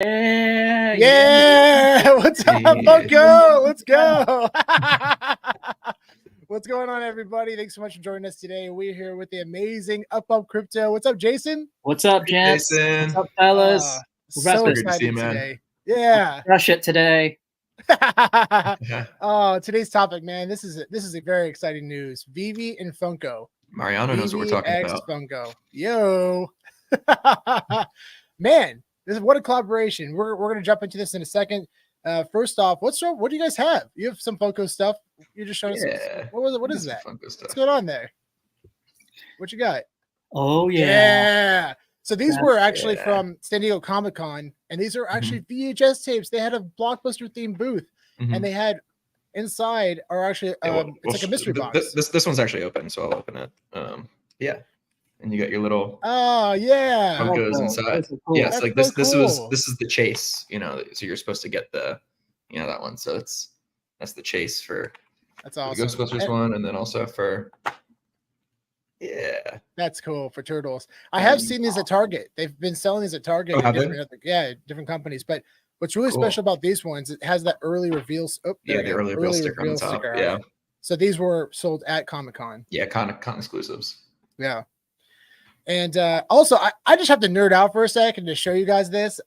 Yeah. What's up, Funko? Let's go. What's going on, everybody? Thanks so much for joining us today. We're here with the amazing Up Crypto. What's up, Jason? What's up, gents? What's up, fellas? So excited today. Yeah. Crush it today. Oh, today's topic, man. This is a very exciting news. VeVe and Funko. Mariano knows what we're talking VeVe X about. Funko. Yo. Man, what a collaboration. We're gonna jump into this in a second. First off, what do you guys have? You have some Funko stuff. You're just showing us. What is that? What's going on there? What you got? Oh yeah. So these were actually from San Diego Comic-Con, and these are actually VHS tapes. They had a blockbuster themed booth, and they had inside are actually it's like a mystery box. This one's actually open, so I'll open it. Yeah. And you got your little Funkos inside. Cool. Yeah, it's like this is the chase, so you're supposed to get the that one. So that's the chase for that's awesome. The Ghostbusters one, and then also for that's cool for Turtles. I have seen these at Target. They've been selling these at Target. Different companies. But what's really special about these ones, it has that early reveals. The early reveal sticker on the top. Yeah. So these were sold at Comic-Con. Yeah, con exclusives. Yeah. And also, I just have to nerd out for a second to show you guys this.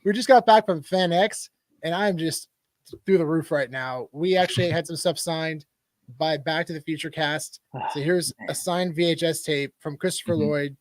We just got back from Fan X, and I'm just through the roof right now. We actually had some stuff signed by Back to the Future cast. So here's a signed VHS tape from Christopher Lloyd,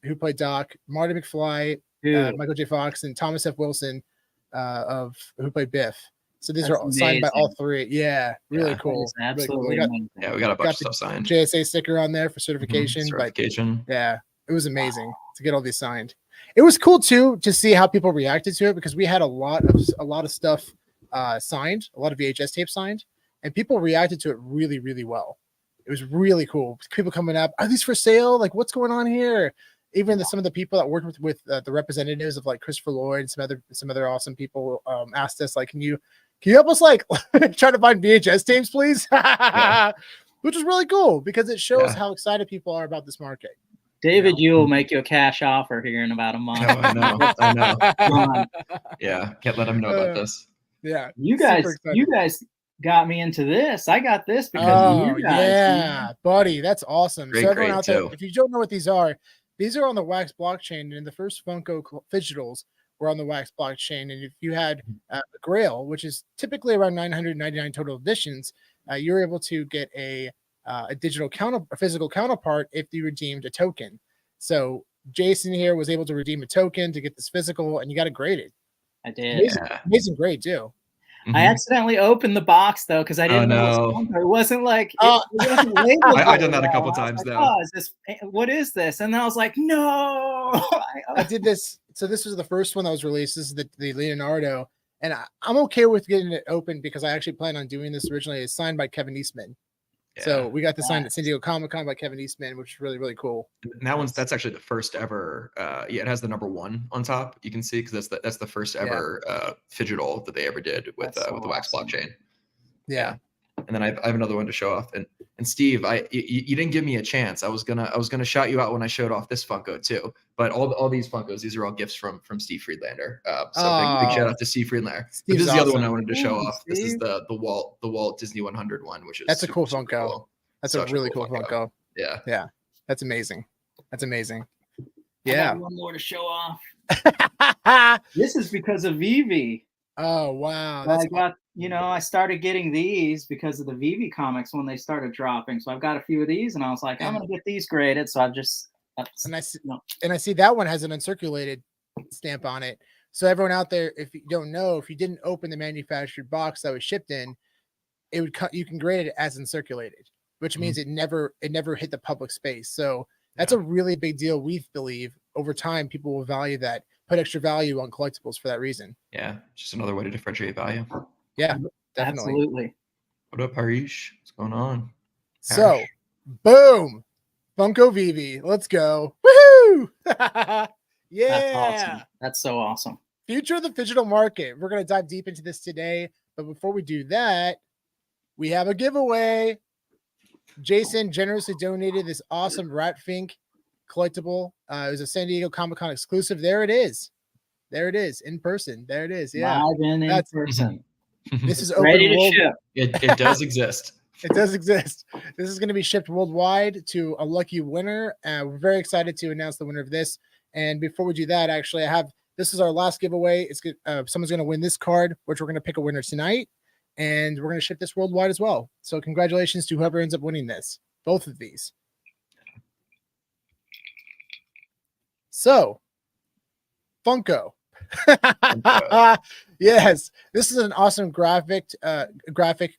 who played Doc, Marty McFly, Michael J. Fox, and Thomas F. Wilson, who played Biff. So these are all signed by all three. Yeah, really cool. Absolutely. We got a bunch of stuff signed. JSA sticker on there for certification. Certification. It was amazing to get all these signed. It was cool too to see how people reacted to it, because we had a lot of stuff signed, a lot of VHS tapes signed, and people reacted to it really, really well. It was really cool. People coming up, are these for sale? Like, what's going on here? Even some of the people that worked with the representatives of like Christopher Lloyd and some other awesome people asked us, like, can you help us like try to find VHS tapes, please? Which is really cool because it shows how excited people are about this market. David, you will make you a cash offer here in about a month. I know. Yeah, can't let him know about this. Yeah, you guys got me into this. I got this because of you guys. Yeah, buddy, that's awesome. Great, so everyone out there, if you don't know what these are on the Wax blockchain, and the first Funko Phygitals were on the Wax blockchain. And if you had a Grail, which is typically around 999 total editions, you're able to get a digital a physical counterpart if you redeemed a token. So Jason here was able to redeem a token to get this physical, and you got it graded. I did. Amazing grade too. I accidentally opened the box though because I didn't know it wasn't like it wasn't labeled. I've done that a couple times though. What is this? And then I was like, no. I did this. So this was the first one that was released. This is the Leonardo, and I'm okay with getting it open because I actually plan on doing this originally. It's signed by Kevin Eastman. Yeah. So we got the sign at San Diego Comic-Con by Kevin Eastman, which is really, really cool. And that's actually the first ever. It has the number 1 on top. You can see because that's the first ever Phygital that they ever did with the Wax blockchain. Yeah. And then I have another one to show off. And Steve, you didn't give me a chance. I was gonna shout you out when I showed off this Funko too. But all these Funkos, these are all gifts from Steve Friedlander. So big shout out to Steve Friedlander. This is the other one I wanted to show off. Steve? This is the Walt Disney 100 one, which is that's a cool Funko. Cool. That's a really cool Funko. Yeah. That's amazing. Yeah. I got one more to show off. This is because of VeVe. Oh wow! I started getting these because of the VeVe comics when they started dropping. So I've got a few of these, and I was like, I'm gonna get these graded. So I've just and I see that one has an uncirculated stamp on it. So everyone out there, if you don't know, if you didn't open the manufactured box that was shipped in, it would you can grade it as uncirculated, which means it never hit the public space. So that's a really big deal. We believe over time people will value that. Put extra value on collectibles for that reason. Yeah, just another way to differentiate value. Yeah, definitely. Absolutely. What up, Harish? What's going on? So, boom, Funko VeVe. Let's go. Woohoo! Yeah. That's awesome. That's so awesome. Future of the Phygital market. We're going to dive deep into this today. But before we do that, we have a giveaway. Jason generously donated this awesome Rat Fink collectible. It was a San Diego Comic-Con exclusive. There it is. There it is in person. There it is. Yeah, Live in that's person. this is Ready open to world. ship. It does exist. It does exist. This is going to be shipped worldwide to a lucky winner. We're very excited to announce the winner of this. And before we do that, actually, this is our last giveaway. It's good. Someone's going to win this card, which we're going to pick a winner tonight, and we're going to ship this worldwide as well. So congratulations to whoever ends up winning this. Both of these. So, Funko. Yes, this is an awesome graphic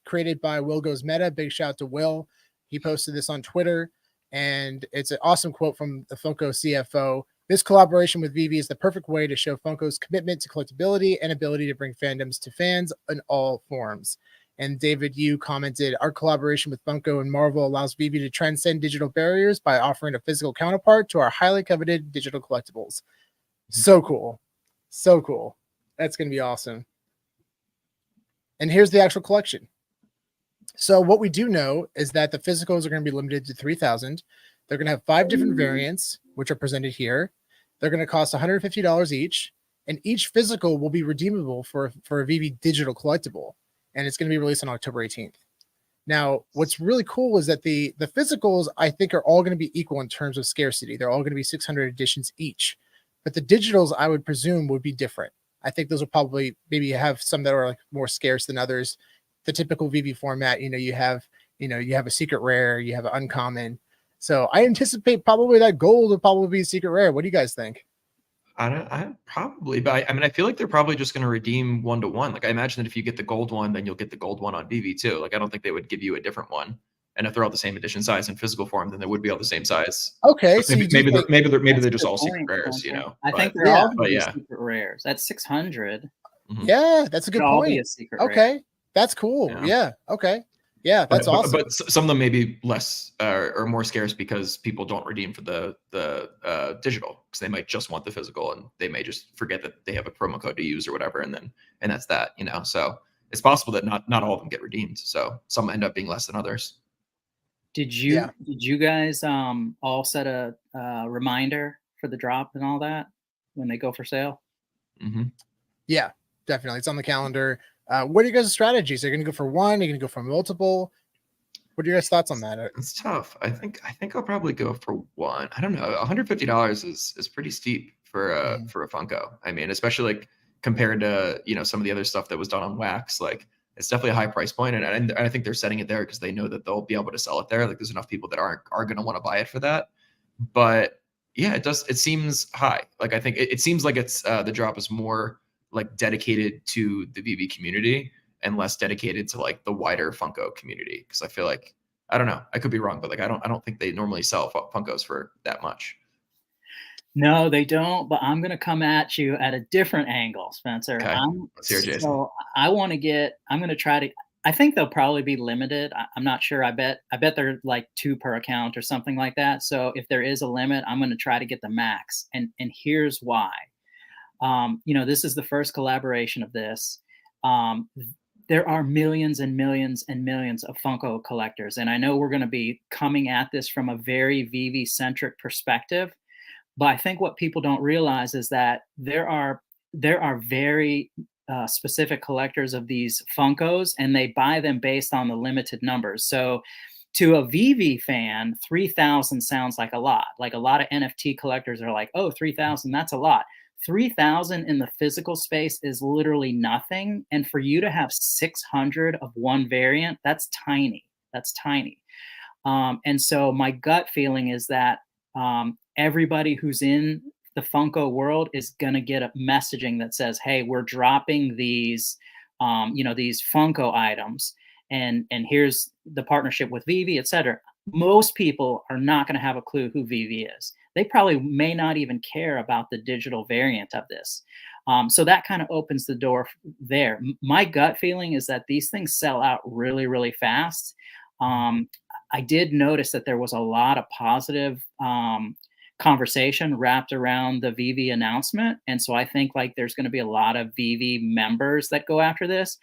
created by Will Goes Meta. Big shout out to Will. He posted this on Twitter, and it's an awesome quote from the Funko CFO. This collaboration with VeVe is the perfect way to show Funko's commitment to collectability and ability to bring fandoms to fans in all forms. And David Yu commented, our collaboration with Funko and Marvel allows VeVe to transcend digital barriers by offering a physical counterpart to our highly coveted digital collectibles. So cool. So cool. That's going to be awesome. And here's the actual collection. So what we do know is that the physicals are going to be limited to 3,000. They're going to have 5 different variants, which are presented here. They're going to cost $150 each. And each physical will be redeemable for a VeVe digital collectible. And it's going to be released on October 18th. Now, what's really cool is that the physicals, I think, are all going to be equal in terms of scarcity. They're all going to be 600 editions each. But the digitals, I would presume, would be different. I think those will probably maybe have some that are like more scarce than others. The typical VeVe format, you have a secret rare, you have an uncommon. So I anticipate probably that gold will probably be secret rare. What do you guys think? I probably, but I mean, I feel like they're probably just going to redeem 1-to-1. Like I imagine that if you get the gold one, then you'll get the gold one on VeVe too. Like I don't think they would give you a different one. And if they're all the same edition size in physical form, then they would be all the same size. Okay, so maybe they're just all secret rares, I think they're all going to be secret rares. That's 600. Mm-hmm. Yeah, that's a good point. Be a secret okay, rare. That's cool. Yeah. Okay. Yeah, that's awesome. But some of them may be less or more scarce because people don't redeem for the digital because they might just want the physical and they may just forget that they have a promo code to use or whatever, and that's that. So it's possible that not all of them get redeemed. So some end up being less than others. Did you guys all set a reminder for the drop and all that when they go for sale? Mm-hmm. Yeah, definitely. It's on the calendar. What are you guys' strategies? Are you going to go for one? Are you going to go for multiple? What are your guys' thoughts on that? It's tough. I think I'll probably go for one. I don't know. $150 is pretty steep for a Funko. I mean, especially like compared to some of the other stuff that was done on wax. Like it's definitely a high price point, and I think they're setting it there because they know that they'll be able to sell it there. Like there's enough people that are going to want to buy it for that. But yeah, it seems high. Like I think it seems like it's the drop is more like dedicated to the VeVe community and less dedicated to like the wider Funko community. Because I feel like, I don't know, I could be wrong, but like I don't think they normally sell Funkos for that much. No, they don't. But I'm going to come at you at a different angle, Spencer. Okay. Let's hear it, Jason. So I'm going to try to. I think they'll probably be limited. I'm not sure. I bet they're like 2 per account or something like that. So if there is a limit, I'm going to try to get the max. And here's why. This is the first collaboration of this. There are millions and millions and millions of Funko collectors. And I know we're going to be coming at this from a very VeVe centric perspective. But I think what people don't realize is that there are very specific collectors of these Funkos, and they buy them based on the limited numbers. So to a VeVe fan, 3,000 sounds like a lot. Like a lot of NFT collectors are like, oh, 3,000, that's a lot. 3,000 in the physical space is literally nothing. And for you to have 600 of one variant, that's tiny. That's tiny. And so my gut feeling is that everybody who's in the Funko world is going to get a messaging that says, hey, we're dropping these, these Funko items. And here's the partnership with VeVe, et cetera. Most people are not going to have a clue who VeVe is. They probably may not even care about the digital variant of this. So that kind of opens the door there. My gut feeling is that these things sell out really, really fast. I did notice that there was a lot of positive conversation wrapped around the VeVe announcement. And so I think like there's going to be a lot of VeVe members that go after this.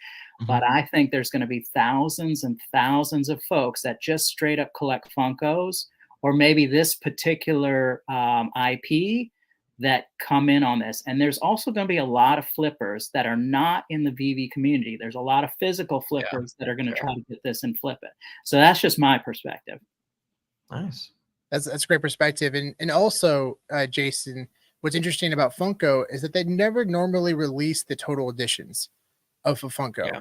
But I think there's going to be thousands and thousands of folks that just straight up collect Funkos, or maybe this particular IP that come in on this. And there's also going to be a lot of flippers that are not in the VeVe community. There's a lot of physical flippers that are going to try to get this and flip it. So that's just my perspective. Nice. That's a great perspective. And also, Jason, what's interesting about Funko is that they never normally release the total editions of a Funko. Yeah.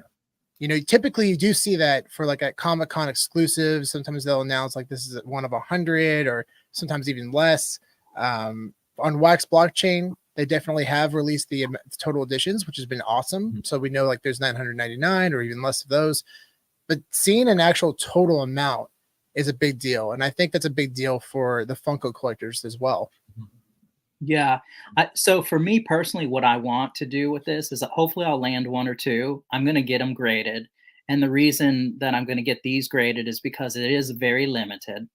You know, typically you do see that for like a Comic-Con exclusive. Sometimes they'll announce like this is one of 100 or sometimes even less. On Wax Blockchain, they definitely have released the total editions, which has been awesome. So we know like there's 999 or even less of those. But seeing an actual total amount is a big deal. And I think that's a big deal for the Funko collectors as well. Yeah. So for me personally, what I want to do with this is that hopefully I'll land one or two. I'm going to get them graded. And the reason that I'm going to get these graded is because it is very limited.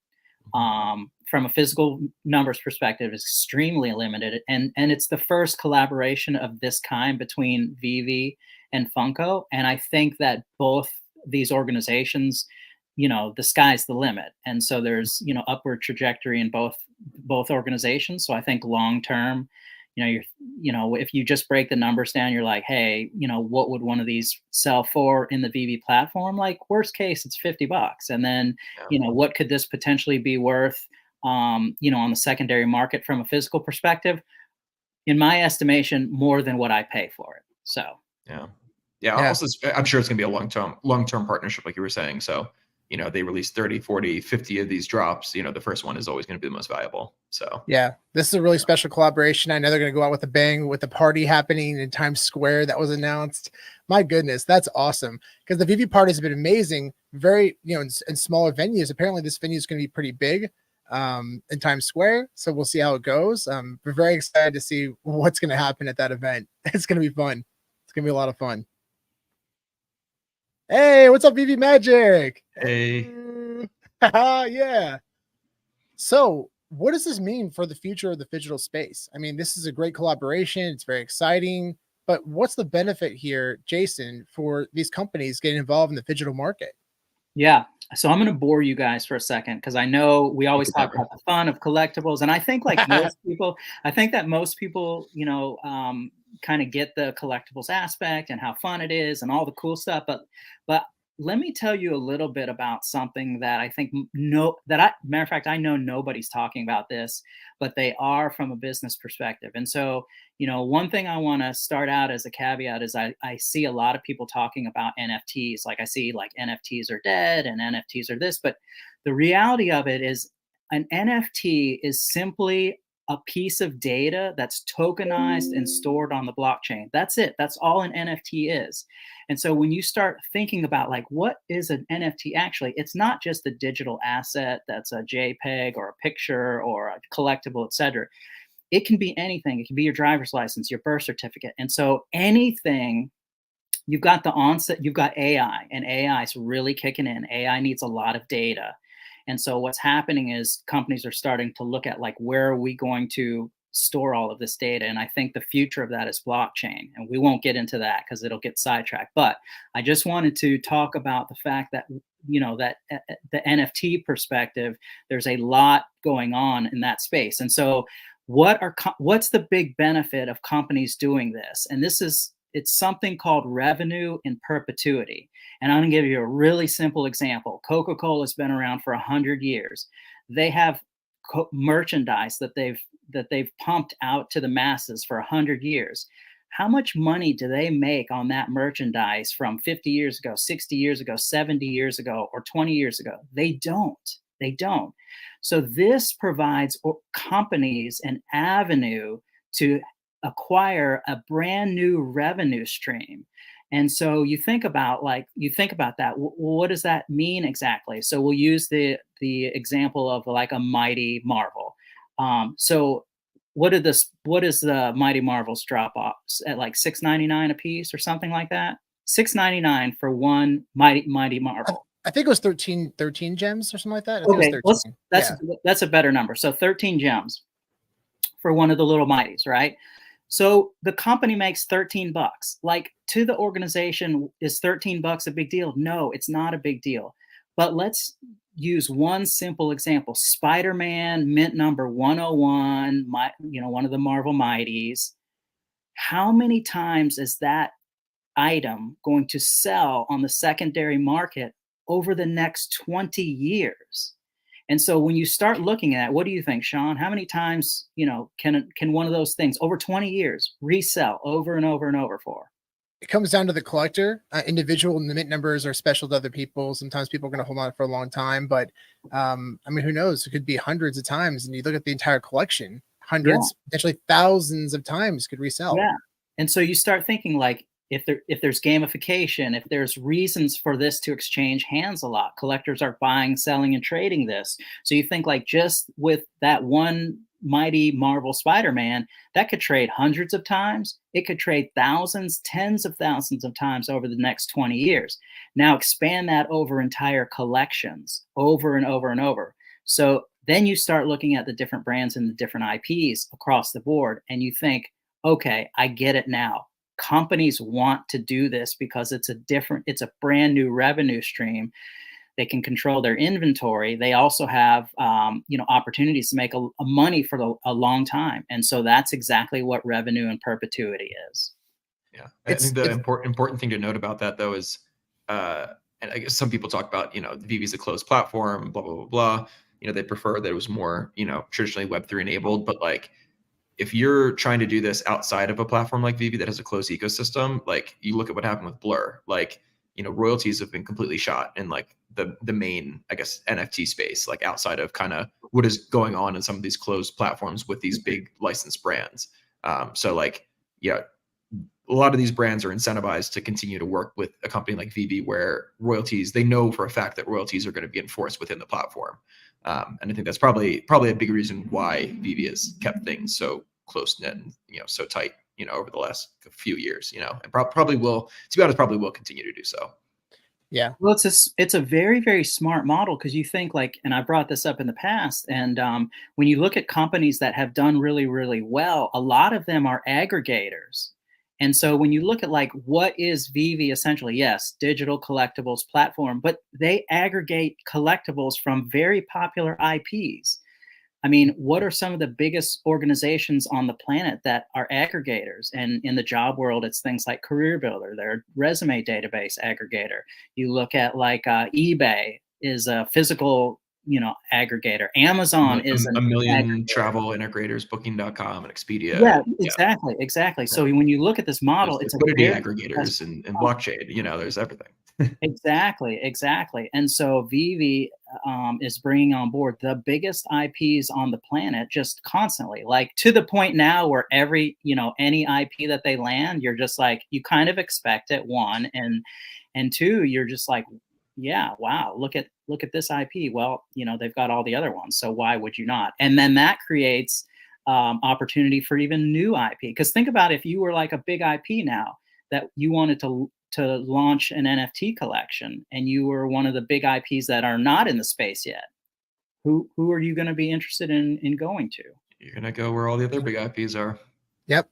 From a physical numbers perspective, it's extremely limited. And it's the first collaboration of this kind between VeVe and Funko. And I think that both these organizations, you know, the sky's the limit. And so there's, you know, upward trajectory in both organizations. So I think long term, you know, if you just break the numbers down, you're like, hey, you know, what would one of these sell for in the VeVe platform? Like worst case, it's $50. And then, you know, what could this potentially be worth, you know, on the secondary market from a physical perspective? In my estimation, more than what I pay for it. So, yeah. Also, I'm sure it's going to be a long-term partnership, like you were saying. So, you know, they release 30, 40, 50 of these drops. You know, the first one is always going to be the most valuable. So, yeah, this is a really special collaboration. I know they're going to go out with a bang with the party happening in Times Square that was announced. My goodness, that's awesome. Because the VeVe party has been amazing. Very, you know, in smaller venues. Apparently, this venue is going to be pretty big in Times Square. So we'll see how it goes. We're very excited to see what's going to happen at that event. It's going to be fun. It's going to be a lot of fun. Hey, what's up, VeVe Magic? Hey. Yeah. So, what does this mean for the future of the phygital space? I mean, this is a great collaboration. It's very exciting. But what's the benefit here, Jason, for these companies getting involved in the phygital market? Yeah. So I'm going to bore you guys for a second because I know we always talk about the fun of collectibles. And I think like most people, you know, kind of get the collectibles aspect and how fun it is and all the cool stuff. But let me tell you a little bit about something that I think matter of fact, I know nobody's talking about this, but they are from a business perspective. And so, you know, one thing I want to start out as a caveat is I see a lot of people talking about NFTs. Like I see like NFTs are dead and NFTs are this, but the reality of it is an NFT is simply a piece of data that's tokenized and stored on the blockchain. That's it. That's all an NFT is. And so when you start thinking about like, what is an NFT actually, it's not just a digital asset that's a JPEG or a picture or a collectible, et cetera. It can be anything. It can be your driver's license, your birth certificate. And so anything, you've got the onset, you've got AI, and AI is really kicking in. AI needs a lot of data. And so what's happening is companies are starting to look at like, where are we going to store all of this data? And I think the future of that is blockchain. And we won't get into that because it'll get sidetracked. But I just wanted to talk about the fact that, you know, that the NFT perspective, there's a lot going on in that space. And so what's the big benefit of companies doing this? And it's something called revenue in perpetuity. And I'm going to give you a really simple example. Coca-Cola has been around for 100 years. They have merchandise that they've pumped out to the masses for 100 years. How much money do they make on that merchandise from 50 years ago, 60 years ago, 70 years ago, or 20 years ago? They don't. They don't. So this provides companies an avenue to acquire a brand new revenue stream. And so you think about that. What does that mean exactly? So we'll use the example of like a Mighty Marvel. So what is the Mighty Marvels drop off at like $6.99 a piece or something like that? $6.99 for one Mighty Marvel. I think it was 13 gems or something like that. I Okay, think it was 13. that's a better number. So 13 gems for one of the little Mighties, right? So the company makes $13. Like to the organization, is $13 a big deal? No, it's not a big deal. But let's use one simple example. Spider-Man mint number 101, one of the Marvel Mighties. How many times is that item going to sell on the secondary market over the next 20 years? And so when you start looking at it, what do you think, Sean? How many times, can one of those things over 20 years resell over and over and over for? It comes down to the collector. Individual mint numbers are special to other people. Sometimes people are going to hold on for a long time, but I mean, who knows? It could be hundreds of times. And you look at the entire collection, hundreds, potentially thousands of times could resell. Yeah. And so you start thinking like, if there's gamification, if there's reasons for this to exchange hands a lot, collectors are buying, selling, and trading this. So you think like just with that one mighty Marvel Spider-Man, that could trade hundreds of times. It could trade thousands, tens of thousands of times over the next 20 years. Now expand that over entire collections over and over and over. So then you start looking at the different brands and the different IPs across the board, and you think, okay, I get it now. Companies want to do this because it's a brand new revenue stream. They can control their inventory. They also have, opportunities to make a money for a long time. And so that's exactly what revenue in perpetuity is. Yeah. I think the important thing to note about that though is, and I guess some people talk about, VeVe is a closed platform, blah, blah, blah, blah. They prefer that it was more, traditionally Web3 enabled, but like, if you're trying to do this outside of a platform like VeVe that has a closed ecosystem, like you look at what happened with Blur, like, royalties have been completely shot in like the main, I guess, NFT space, like outside of kind of what is going on in some of these closed platforms with these big licensed brands. So like, yeah, a lot of these brands are incentivized to continue to work with a company like VeVe where royalties, they know for a fact that royalties are going to be enforced within the platform. And I think that's probably a big reason why VeVe has kept things so close knit and so tight, over the last few years, and probably will, to be honest, probably will continue to do so. Yeah. Well, it's a very, very smart model because you think like, and I brought this up in the past, and when you look at companies that have done really, really well, a lot of them are aggregators. And so when you look at like, what is VeVe essentially? Yes, digital collectibles platform, but they aggregate collectibles from very popular IPs. I mean, what are some of the biggest organizations on the planet that are aggregators? And in the job world, it's things like Career Builder, their resume database aggregator. You look at like eBay is a physical, aggregator. Amazon is a million aggregator. Travel integrators, Booking.com and Expedia. Yeah, exactly. So when you look at this model, there's it's liquidity aggregators and blockchain. There's everything. Exactly. And so VeVe is bringing on board the biggest IPs on the planet just constantly, like to the point now where any IP that they land, you're just like, you kind of expect it, one, and two, you're just like, yeah, wow, look at this IP. Well, they've got all the other ones, so why would you not? And then that creates opportunity for even new IP. Because think about if you were like a big IP now that you wanted to launch an NFT collection, and you were one of the big IPs that are not in the space yet. Who are you going to be interested in going to? You're going to go where all the other big IPs are. Yep.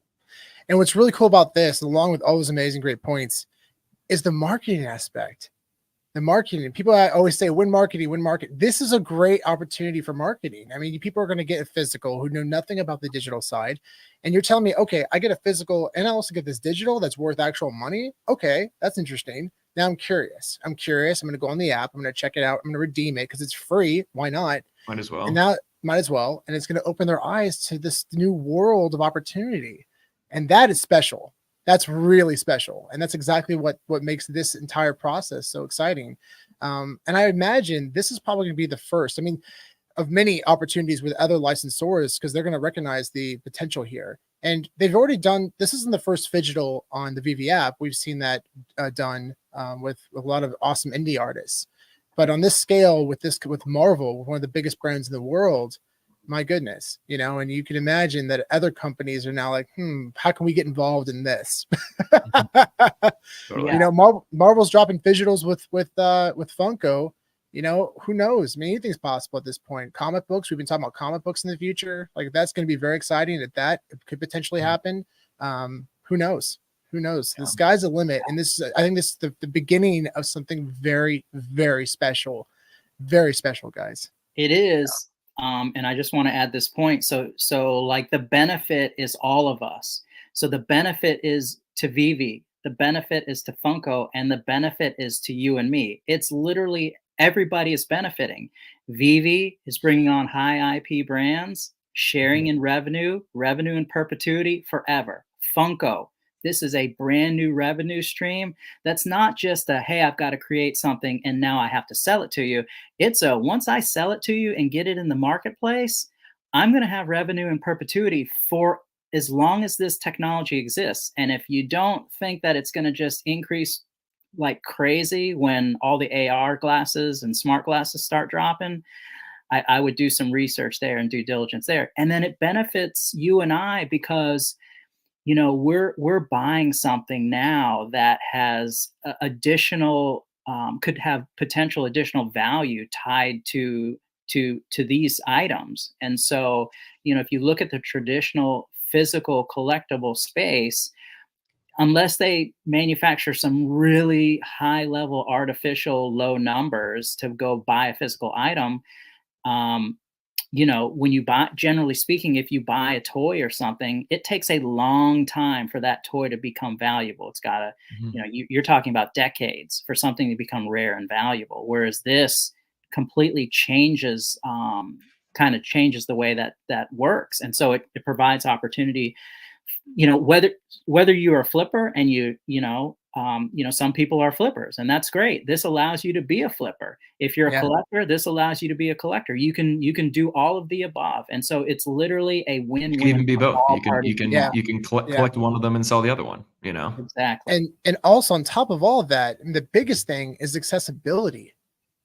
And what's really cool about this, along with all those amazing, great points, is the marketing aspect. The marketing. People always say, win market. This is a great opportunity for marketing. I mean, people are going to get a physical who know nothing about the digital side. And you're telling me, okay, I get a physical and I also get this digital that's worth actual money. Okay, that's interesting. Now I'm curious. I'm going to go on the app. I'm going to check it out. I'm going to redeem it because it's free. Why not? Might as well. And now might as well. And it's going to open their eyes to this new world of opportunity. And that is special. That's really special. And that's exactly what makes this entire process so exciting. And I imagine this is probably going to be the first, of many opportunities with other licensors, because they're going to recognize the potential here. And they've already done, this isn't the first Phygital on the VeVe app. We've seen that done with a lot of awesome indie artists. But on this scale, with Marvel, one of the biggest brands in the world, my goodness, and you can imagine that other companies are now like, how can we get involved in this? Totally. Marvel's dropping Phygitals with Funko. Who knows? Anything's possible at this point. Comic books, we've been talking about comic books in the future. Like that's going to be very exciting that it could potentially happen. Who knows? Yeah. The sky's the limit. And I think this is the beginning of something very, very special very special, guys. It is. And I just want to add this point. So like the benefit is all of us. So the benefit is to VeVe, the benefit is to Funko, and the benefit is to you and me. It's literally everybody is benefiting. VeVe is bringing on high IP brands, sharing in revenue in perpetuity forever. Funko, this is a brand new revenue stream. That's not just a, hey, I've got to create something and now I have to sell it to you. It's a, once I sell it to you and get it in the marketplace, I'm going to have revenue in perpetuity for as long as this technology exists. And if you don't think that it's going to just increase like crazy when all the AR glasses and smart glasses start dropping, I would do some research there and due diligence there. And then it benefits you and I because, you know, we're buying something now that has additional, could have potential additional value tied to these items. And so, you know, if you look at the traditional physical collectible space, unless they manufacture some really high level artificial low numbers to go buy a physical item, you know, when you buy, generally speaking, if you buy a toy or something, it takes a long time for that toy to become valuable. It's got to, you know, you're talking about decades for something to become rare and valuable. Whereas this completely changes, kind of changes the way that works. And so it provides opportunity, you know, whether you're a flipper and you know, some people are flippers and that's great. This allows you to be a flipper. If you're a collector, this allows you to be a collector. You can do all of the above. And so it's literally a win-win. You can even be both. You can collect one of them and sell the other one, you know? Exactly. And also on top of all of that, the biggest thing is accessibility.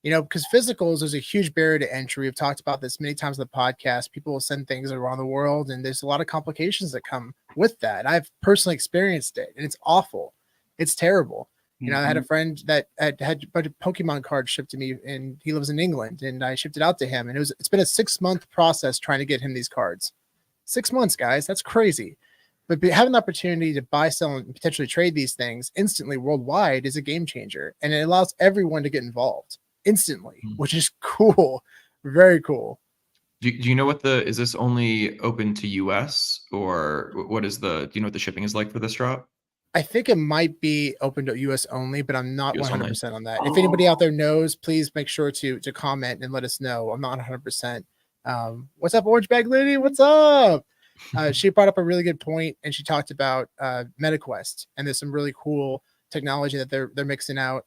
You know, because physicals, there's a huge barrier to entry. We've talked about this many times on the podcast. People will send things around the world, and there's a lot of complications that come with that. I've personally experienced it, and it's awful. It's terrible. You know, I had a friend that had a bunch of Pokemon cards shipped to me, and he lives in England, and I shipped it out to him. And it's been a 6-month process trying to get him these cards. 6 months, guys. That's crazy. But having the opportunity to buy, sell, and potentially trade these things instantly worldwide is a game changer, and it allows everyone to get involved instantly, which is cool. Very cool. Do you know what is this only open to US or what is do you know what the shipping is like for this drop? I think it might be open to US only, but I'm not 100% on that. If anybody out there knows, please make sure to comment and let us know. I'm not 100%. What's up, Orange Bag Lady? What's up? She brought up a really good point, and she talked about MetaQuest, and there's some really cool technology that they're mixing out,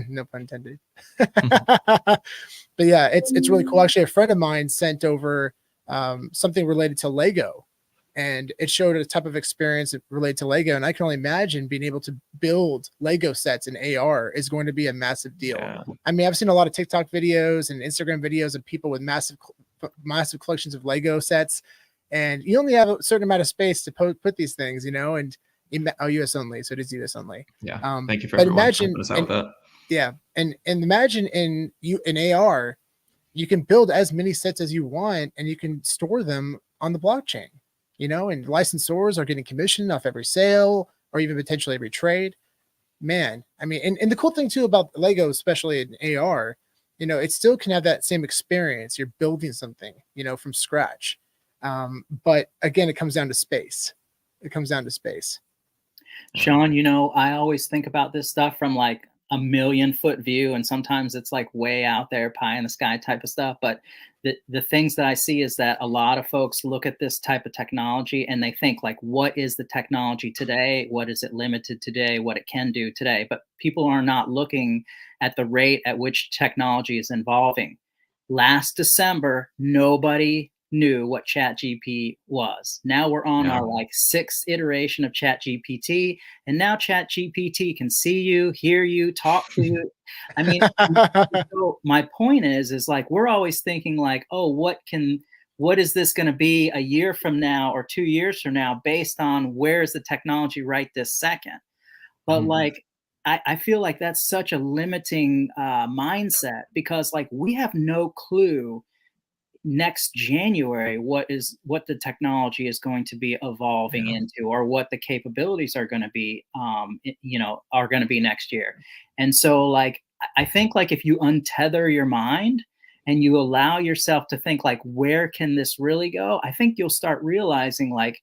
no pun intended. But yeah, it's really cool. Actually, a friend of mine sent over something related to Lego, and it showed a type of experience related to Lego, and I can only imagine being able to build Lego sets in AR is going to be a massive deal. I mean, I've seen a lot of TikTok videos and Instagram videos of people with massive collections of Lego sets, and you only have a certain amount of space to put these things, you know, and US only, so it is US only. Thank you for everyone helping us out with that. Yeah, and imagine in AR, you can build as many sets as you want, and you can store them on the blockchain, you know, and licensors are getting commission off every sale or even potentially every trade. Man, I mean, and the cool thing too about Lego, especially in AR, you know, it still can have that same experience. You're building something, you know, from scratch. But again, it comes down to space. Sean, you know, I always think about this stuff from like a 1,000,000-foot view, and sometimes it's like way out there, pie in the sky type of stuff. But the things that I see is that a lot of folks look at this type of technology and they think like, what is the technology today? What is it limited today? What it can do today? But people are not looking at the rate at which technology is evolving. Last December, nobody knew what ChatGPT was. Now we're on our like 6th iteration of ChatGPT, and now ChatGPT can see you, hear you, talk to you. I mean, so my point is like we're always thinking like, oh, what is this going to be a year from now or 2 years from now based on where is the technology right this second? But like I feel like that's such a limiting mindset, because like we have no clue next January what the technology is going to be evolving into, or what the capabilities are going to be, you know, are going to be next year. And so like I think like if you untether your mind and you allow yourself to think like, where can this really go? I think you'll start realizing like,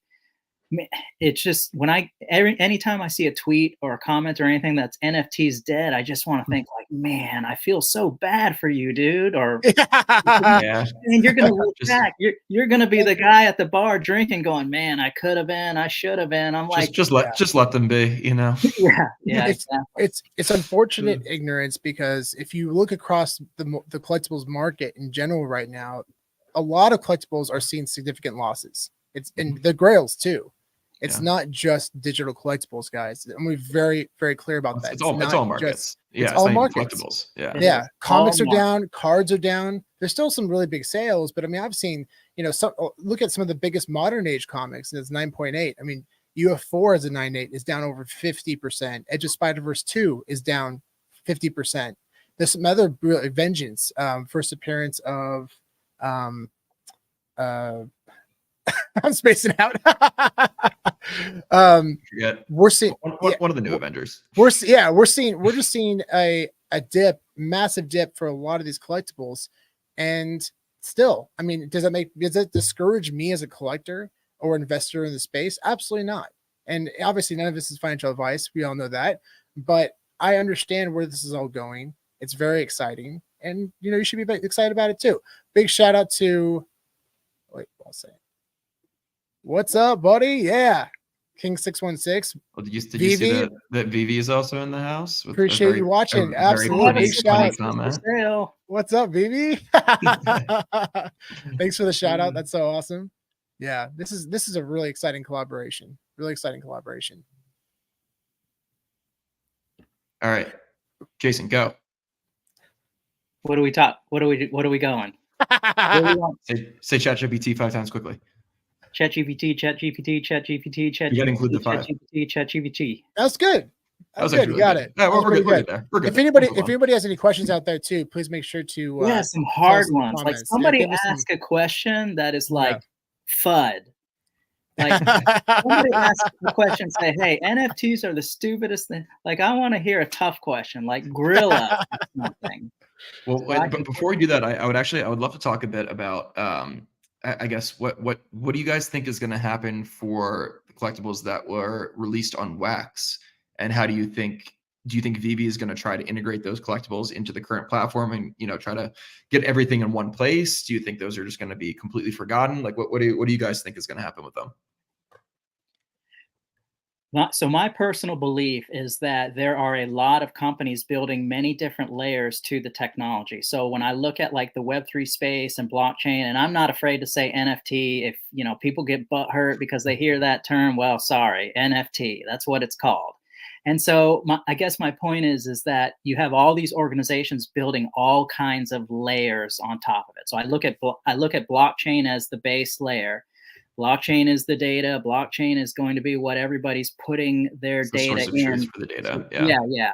it's just when anytime I see a tweet or a comment or anything that's NFTs dead, I just want to think like, man, I feel so bad for you, dude. Or Yeah. and you're gonna look Just- back. You're gonna be the guy at the bar drinking, going, man, I could have been, I should have been. I'm like, just let them be, you know. yeah, it's exactly. it's unfortunate ignorance, because if you look across the collectibles market in general right now, a lot of collectibles are seeing significant losses. It's and the grails too. It's not just digital collectibles, guys. I'm gonna be very, very clear about that. It's all markets. It's all not even markets. collectibles. Yeah. Yeah, comics are markets. down, cards are down. There's still some really big sales, but I mean, I've seen, look at some of the biggest modern age comics, and it's 9.8. I mean, UF4 as a 9.8 is down over 50%. Edge of Spider-Verse 2 is down 50%. There's some other Vengeance, first appearance of I'm spacing out. We're seeing one of the new Avengers. We're just seeing a massive dip for a lot of these collectibles. And still, I mean, does that discourage me as a collector or investor in the space? Absolutely not. And obviously none of this is financial advice. We all know that, but I understand where this is all going. It's very exciting, and you should be excited about it too. Big shout out to I'll say, what's up, buddy? Yeah, King 616. Well, did you see that VeVe is also in the house? Appreciate you watching. Absolutely. Big shout out. What's up, VeVe? Thanks for the shout out. That's so awesome. Yeah, this is a really exciting collaboration. Really exciting collaboration. All right, Jason, go. What do we talk? What are we going? Say ChatGPT 5 times quickly. ChatGPT, ChatGPT, ChatGPT, ChatGPT. You gotta include the 5. ChatGPT. That's good. That's good. You got it. Yeah, we're good there. We're good. If anybody has any questions out there too, please make sure to some hard ones. Like somebody ask a question that is like FUD. Like somebody ask a question, say, "Hey, NFTs are the stupidest thing." Like I want to hear a tough question, like grill us something. Well, but before we do that, I would love to talk a bit about I guess what do you guys think is going to happen for the collectibles that were released on Wax, and how do you think VeVe is going to try to integrate those collectibles into the current platform and try to get everything in one place? Do you think those are just going to be completely forgotten? Like what do you guys think is going to happen with them? So my personal belief is that there are a lot of companies building many different layers to the technology. So when I look at like the Web3 space and blockchain, and I'm not afraid to say NFT, if people get butthurt because they hear that term, well, sorry, NFT, that's what it's called. And so I guess my point is that you have all these organizations building all kinds of layers on top of it. So I look at blockchain as the base layer. Blockchain is the data. Blockchain is going to be what everybody's putting their data in. For the data. Yeah.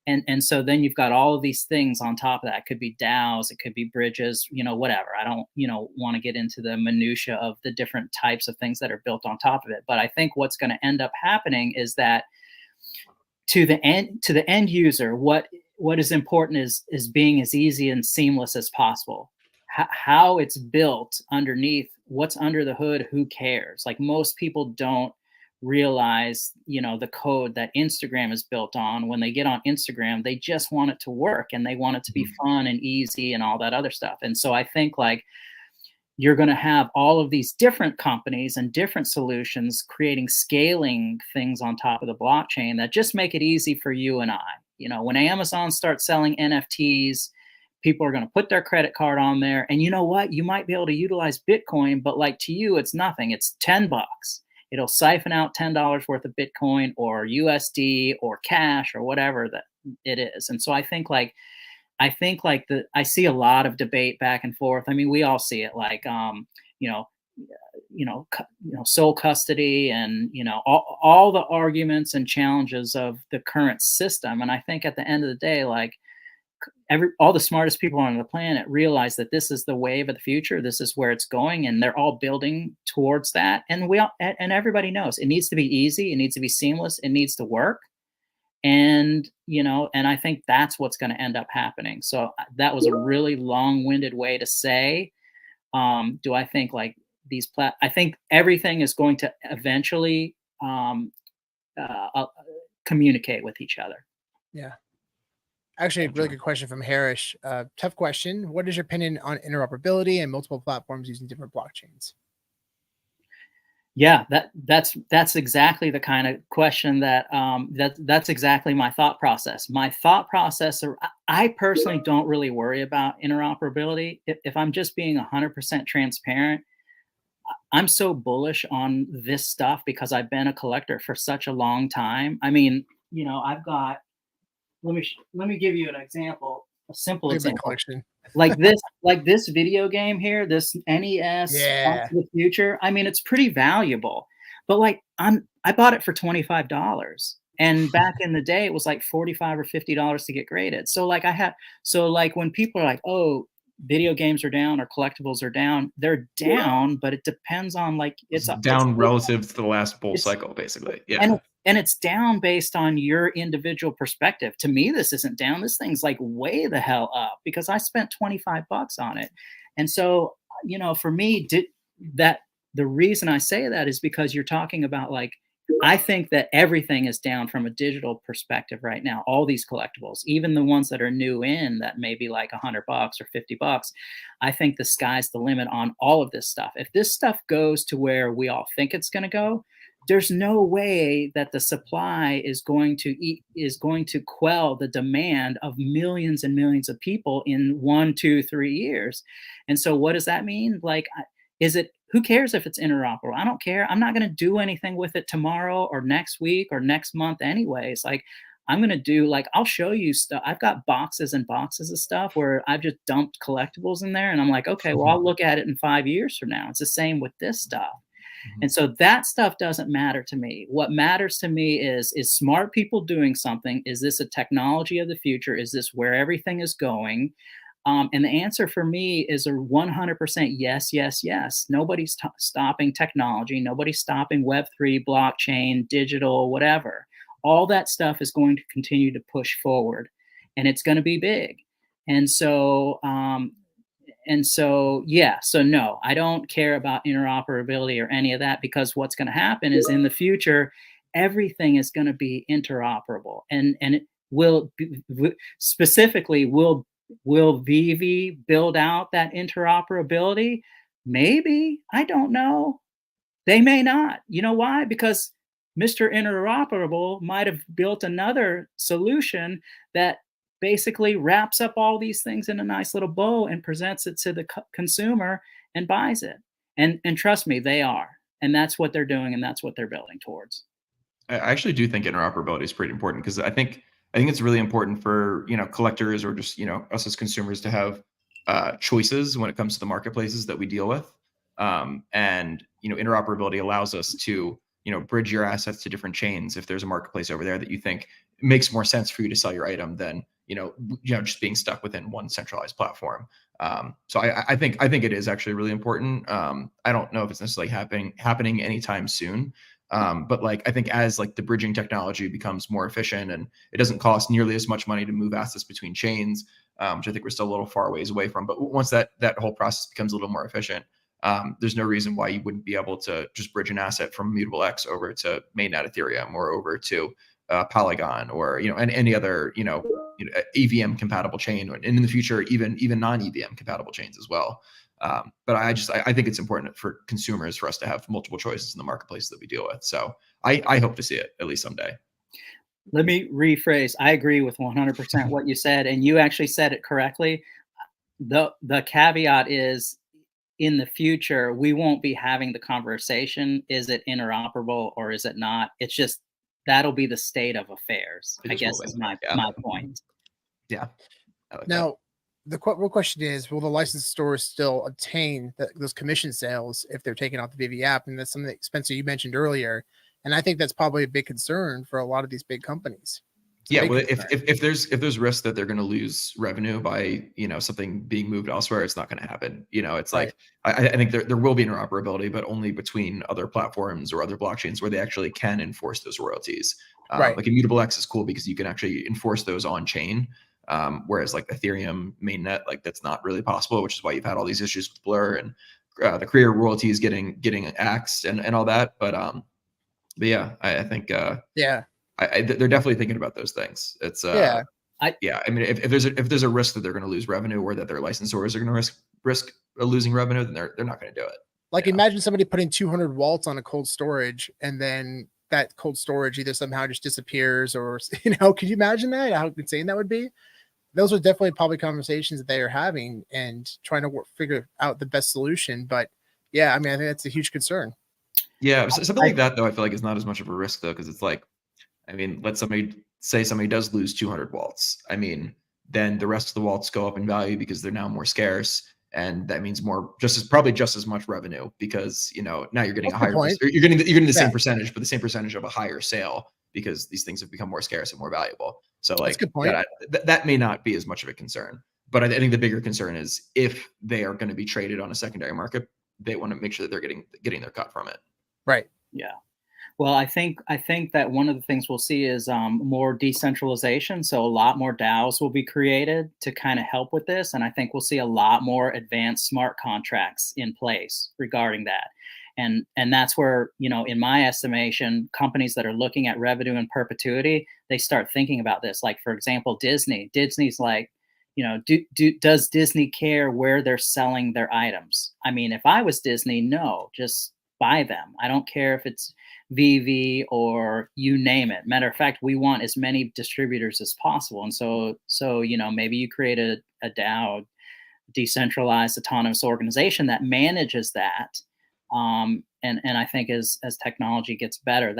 And so then you've got all of these things on top of that. It could be DAOs, it could be bridges, whatever. I don't, want to get into the minutia of the different types of things that are built on top of it. But I think what's going to end up happening is that to the end user, what is important is being as easy and seamless as possible. How it's built underneath, what's under the hood, who cares? Like most people don't realize, the code that Instagram is built on. When they get on Instagram, they just want it to work and they want it to be fun and easy and all that other stuff. And so I think like you're going to have all of these different companies and different solutions creating scaling things on top of the blockchain that just make it easy for you and I. When Amazon starts selling NFTs, people are going to put their credit card on there, and you know what? You might be able to utilize Bitcoin, but like to you, it's nothing. It's $10. It'll siphon out $10 worth of Bitcoin or USD or cash or whatever that it is. And so I think I see a lot of debate back and forth. I mean, we all see it, like sole custody and all the arguments and challenges of the current system. And I think at the end of the day, like all the smartest people on the planet realize that this is the wave of the future. This is where it's going, and they're all building towards that. And everybody knows it needs to be easy. It needs to be seamless. It needs to work. And, you know, and I think that's what's going to end up happening. So that was a really long-winded way to say, do I think like I think everything is going to eventually communicate with each other. Yeah. Actually, a really good question from Harish. Tough question. What is your opinion on interoperability and multiple platforms using different blockchains? Yeah, that's exactly the kind of question that that's exactly my thought process. My thought process, I personally don't really worry about interoperability. If I'm just being 100% transparent, I'm so bullish on this stuff because I've been a collector for such a long time. I mean, you know, I've got, let me give you an example, a simple example. Collection. Like this video game here, this NES Back to the Future. I mean, it's pretty valuable, but like I bought it for $25. And back in the day, it was like $45 or $50 to get graded. So like when people are like, oh, video games are down or collectibles are down, they're down, but it depends on like it's down relative to the last bull cycle, basically. Yeah. And it's down based on your individual perspective. To me, this isn't down. This thing's like way the hell up because I spent $25 on it. And so, you know, for me, the reason I say that is because you're talking about like, I think that everything is down from a digital perspective right now. All these collectibles, even the ones that are new in that may be like $100 or $50, I think the sky's the limit on all of this stuff. If this stuff goes to where we all think it's going to go, there's no way that the supply is going to quell the demand of millions and millions of people in 1, 2, 3 years. And so what does that mean? Like, who cares if it's interoperable? I don't care. I'm not going to do anything with it tomorrow or next week or next month anyways. Like, I'm going to do, like, I'll show you stuff. I've got boxes and boxes of stuff where I've just dumped collectibles in there. And I'm like, okay, well, I'll look at it in 5 years from now. It's the same with this stuff. And so that stuff doesn't matter to me. What matters to me is smart people doing something? Is this a technology of the future? Is this where everything is going? And the answer for me is a 100% yes, yes, yes. Nobody's stopping technology. Nobody's stopping Web3, blockchain, digital, whatever. All that stuff is going to continue to push forward, and it's going to be big. And so, yeah, so no, I don't care about interoperability or any of that, because what's going to happen is in the future, everything is going to be interoperable, and it will specifically will VeVe build out that interoperability? Maybe. I don't know. They may not. You know why? Because Mr. Interoperable might have built another solution that basically wraps up all these things in a nice little bow and presents it to the consumer and buys it. And trust me, they are. And that's what they're doing, and that's what they're building towards. I actually do think interoperability is pretty important, because I think it's really important for, you know, collectors or just, you know, us as consumers to have choices when it comes to the marketplaces that we deal with. And, you know, interoperability allows us to, you know, bridge your assets to different chains. If there's a marketplace over there that you think makes more sense for you to sell your item than, you know, just being stuck within one centralized platform. So I think it is actually really important. I don't know if it's necessarily happening anytime soon. But like, I think as like the bridging technology becomes more efficient and it doesn't cost nearly as much money to move assets between chains, which I think we're still a little far ways away from. But once that whole process becomes a little more efficient, there's no reason why you wouldn't be able to just bridge an asset from Mutable X over to mainnet Ethereum or over to Polygon, or, you know, and any other, you know, EVM compatible chain, and in the future, even non-EVM compatible chains as well. But I think it's important for consumers for us to have multiple choices in the marketplace that we deal with. So I hope to see it at least someday. Let me rephrase. I agree with 100% what you said, and you actually said it correctly. The caveat is, in the future, we won't be having the conversation, is it interoperable or is it not? It's just, that'll be the state of affairs, I guess, is my point. Yeah. Now, the real question is, will the licensed stores still obtain those commission sales if they're taking off the VeVe app? And that's something that, Spencer, you mentioned earlier. And I think that's probably a big concern for a lot of these big companies. Yeah, well, if there's risk that they're going to lose revenue by, you know, something being moved elsewhere, it's not going to happen. You know, it's like, I think there will be interoperability, but only between other platforms or other blockchains where they actually can enforce those royalties. Right. Like Immutable X is cool because you can actually enforce those on chain. Whereas like Ethereum mainnet, like that's not really possible, which is why you've had all these issues with Blur and the creator royalties getting axed and all that. But yeah, I think yeah, they're definitely thinking about those things. It's yeah. yeah, I mean, if there's a risk that they're going to lose revenue or that their licensors are going to risk losing revenue, then they're not going to do it. Like imagine somebody putting 200 waltz on a cold storage, and then that cold storage either somehow just disappears, or could you imagine that? How insane that would be? Those are definitely probably conversations that they are having and trying to figure out the best solution. But yeah, I mean, I think that's a huge concern. Yeah, something like that though, I feel like is not as much of a risk though, because it's like, I mean, let somebody say somebody does lose 200 waltz. I mean, then the rest of the waltz go up in value because they're now more scarce, and that means probably just as much revenue because now you're getting you're getting the same percentage, but the same percentage of a higher sale because these things have become more scarce and more valuable. So like that's a good point. That may not be as much of a concern, but I think the bigger concern is if they are going to be traded on a secondary market, they want to make sure that they're getting their cut from it. Right. Yeah. Well, I think that one of the things we'll see is more decentralization. So a lot more DAOs will be created to kind of help with this. And I think we'll see a lot more advanced smart contracts in place regarding that. And that's where, in my estimation, companies that are looking at revenue in perpetuity, they start thinking about this. Like, for example, Disney's like, does Disney care where they're selling their items? I mean, if I was Disney, no, just buy them. I don't care if it's VeVe or you name it. Matter of fact, we want as many distributors as possible. And so maybe you create a DAO, decentralized autonomous organization that manages that. And I think as technology gets better,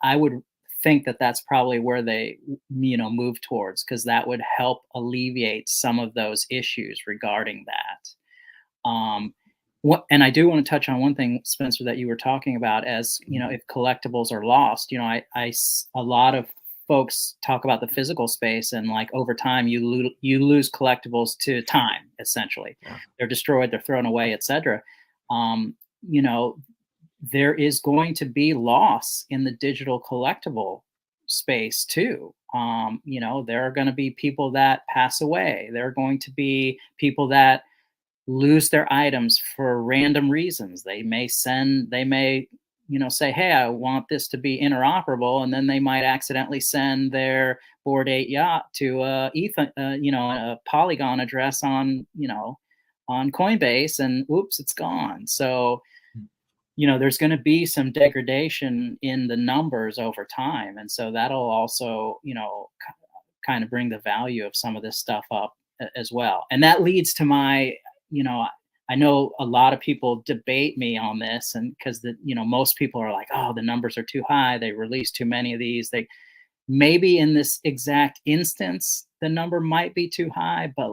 I would think that that's probably where they move towards, because that would help alleviate some of those issues regarding that. And I do want to touch on one thing, Spencer, that you were talking about as, if collectibles are lost, a lot of folks talk about the physical space, and like over time you lose collectibles to time, essentially. Yeah. They're destroyed, they're thrown away, etc. There is going to be loss in the digital collectible space too. There are going to be people that pass away. There are going to be people that lose their items for random reasons. They may say, hey, I want this to be interoperable, and then they might accidentally send their Bored Ape yacht to a Polygon address on Coinbase, and oops, it's gone. So there's going to be some degradation in the numbers over time, and so that'll also kind of bring the value of some of this stuff up as well. And that leads to my I know a lot of people debate me on this, and because most people are like, oh, the numbers are too high, they release too many of these. They maybe in this exact instance the number might be too high, but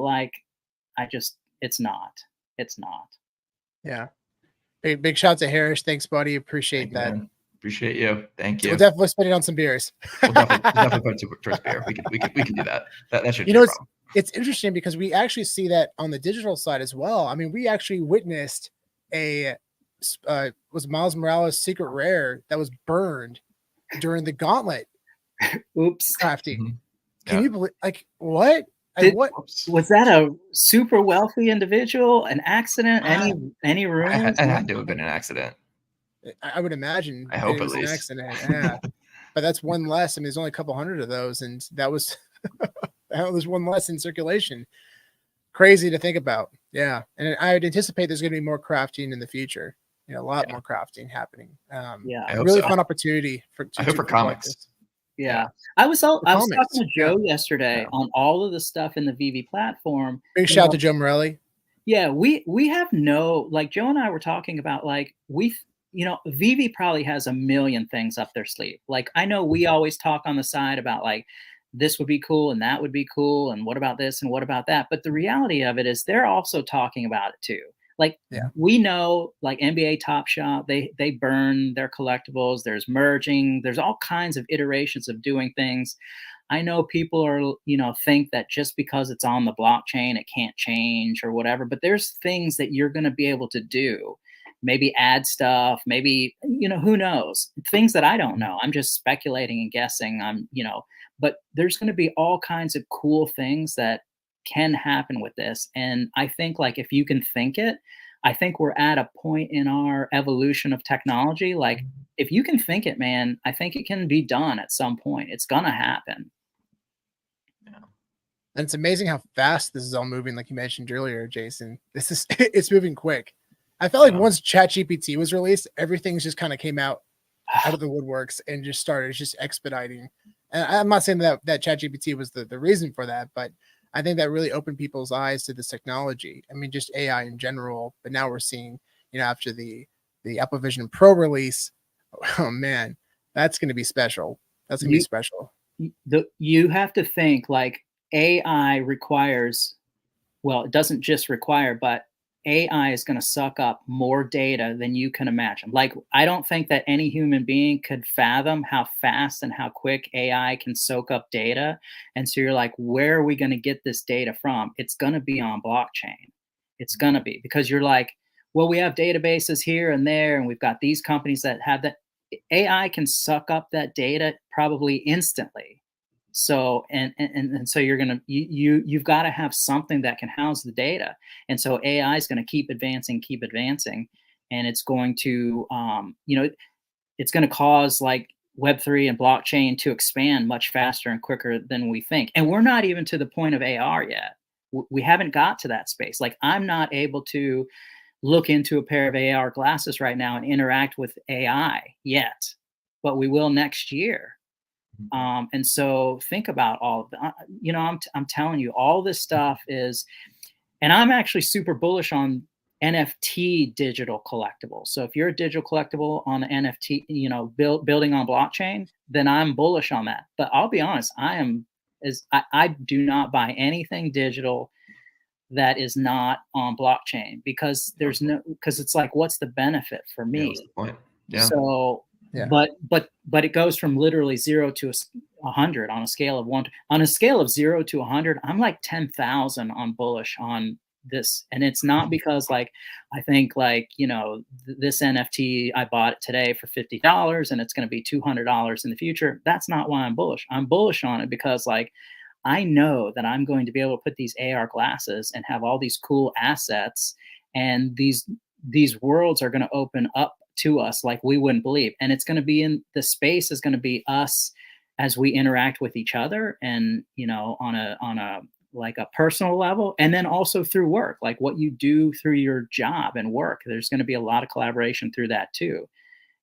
it's not. Yeah. Big shout out to Harris. Thanks, buddy. Appreciate that. Man. Appreciate you. Thank you. We'll definitely spend it on some beers. We'll definitely put it towards beer. We can do that. That should be a problem. It's interesting because we actually see that on the digital side as well. I mean, we actually witnessed was Miles Morales secret rare that was burned during the gauntlet. Oops. Crafting. Mm-hmm. Can you believe? Like what? What was that? A super wealthy individual? An accident? Any ruins? It had to have been an accident. I would imagine. I hope it was at least an accident. Yeah, but that's one less. I mean, there's only a couple hundred of those, and that was. There's one less in circulation. Crazy to think about. Yeah. And I would anticipate there's going to be more crafting in the future. A lot more crafting happening. Really fun opportunity for comics. Yeah. I was talking to Joe yesterday on all of the stuff in the VeVe platform. Big shout out to Joe Morelli. Yeah. We have Joe and I were talking about VeVe probably has a million things up their sleeve. Like, I know we always talk on the side about this would be cool and that would be cool, and what about this and what about that? But the reality of it is they're also talking about it too. We know, NBA Top Shot, they burn their collectibles. There's merging. There's all kinds of iterations of doing things. I know people are, think that just because it's on the blockchain, it can't change or whatever. But there's things that you're going to be able to do, maybe add stuff, maybe, who knows, things that I don't know. I'm just speculating and guessing. But there's going to be all kinds of cool things that can happen with this. And I think, like, if you can think it, I think we're at a point in our evolution of technology. Like, if you can think it, man, I think it can be done at some point. It's going to happen. And it's amazing how fast this is all moving. Like you mentioned earlier, Jason, it's moving quick. I felt like once ChatGPT was released, everything's just kind of came out of the woodworks and just started just expediting. And I'm not saying that ChatGPT was the reason for that, but I think that really opened people's eyes to this technology. I mean, just AI in general. But now we're seeing, after the Apple Vision Pro release, oh man, that's going to be special. That's going to be special. You have to think, like, AI requires, well, it doesn't just require, but AI is going to suck up more data than you can imagine. Like, I don't think that any human being could fathom how fast and how quick AI can soak up data. And so you're like, where are we going to get this data from? It's going to be on blockchain. It's going to be, because you're like, well, we have databases here and there, and we've got these companies that have that. AI can suck up that data probably instantly. So and so you've got to have something that can house the data. And so AI is going to keep advancing, and it's going to it's going to cause, like, Web3 and blockchain to expand much faster and quicker than we think. And we're not even to the point of AR yet. We haven't got to that space. Like, I'm not able to look into a pair of AR glasses right now and interact with AI yet, but we will next year. And so think about all of that. I'm telling you, all this stuff is, and I'm actually super bullish on NFT digital collectibles. So if you're a digital collectible on the NFT, building on blockchain, then I'm bullish on that. But I'll be honest, I do not buy anything digital that is not on blockchain, because because it's like, what's the benefit for me? Yeah, what's the point? Yeah. So, yeah. But it goes from literally 0 to 100 on a scale of 1. On a scale of 0 to 100, I'm like 10,000 on bullish on this. And it's not because, like, I think, like, this NFT, I bought it today for $50 and it's going to be $200 in the future. That's not why I'm bullish. I'm bullish on it because, like, I know that I'm going to be able to put these AR glasses and have all these cool assets, and these worlds are going to open up to us like we wouldn't believe. And it's going to be the space is going to be us as we interact with each other, and on a like a personal level, and then also through work, like what you do through your job and work. There's going to be a lot of collaboration through that too.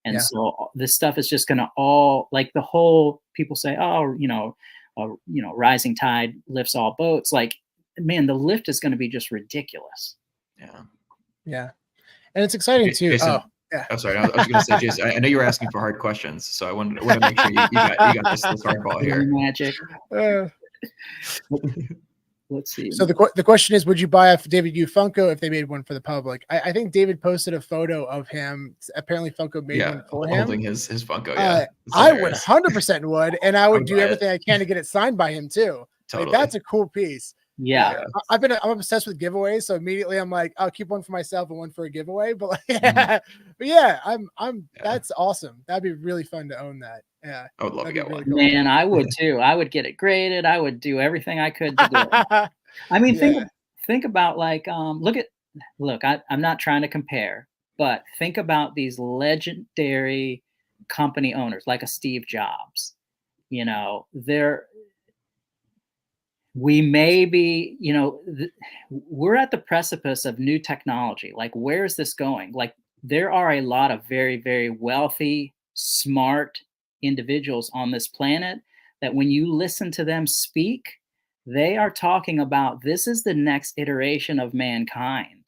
And so this stuff is just going to all, like, the whole, people say, oh, rising tide lifts all boats. Like, man, the lift is going to be just ridiculous. Yeah. And it's exciting too. Jason, yeah. Oh, sorry. I was going to say, Jason, I know you were asking for hard questions, so I wanted to make sure you got this hardball here. Magic. Let's see. So the question is, would you buy a David Yu Funko if they made one for the public? I think David posted a photo of him. Apparently Funko made one for him. Holding his Funko, yeah. I would 100% would, and I would do everything I can to get it signed by him too. Totally. Like, that's a cool piece. Yeah. I'm obsessed with giveaways, so immediately I'm like, I'll keep one for myself and one for a giveaway. But that's awesome. That'd be really fun to own that. Yeah, I would love to get one. Cool. Man, I would too. I would get it graded. I would do everything I could to do it. I mean, think about, like, look, I'm not trying to compare, but think about these legendary company owners like a Steve Jobs. We may be, we're at the precipice of new technology. Like, where is this going? Like, there are a lot of very, very wealthy, smart individuals on this planet that, when you listen to them speak, they are talking about, this is the next iteration of mankind.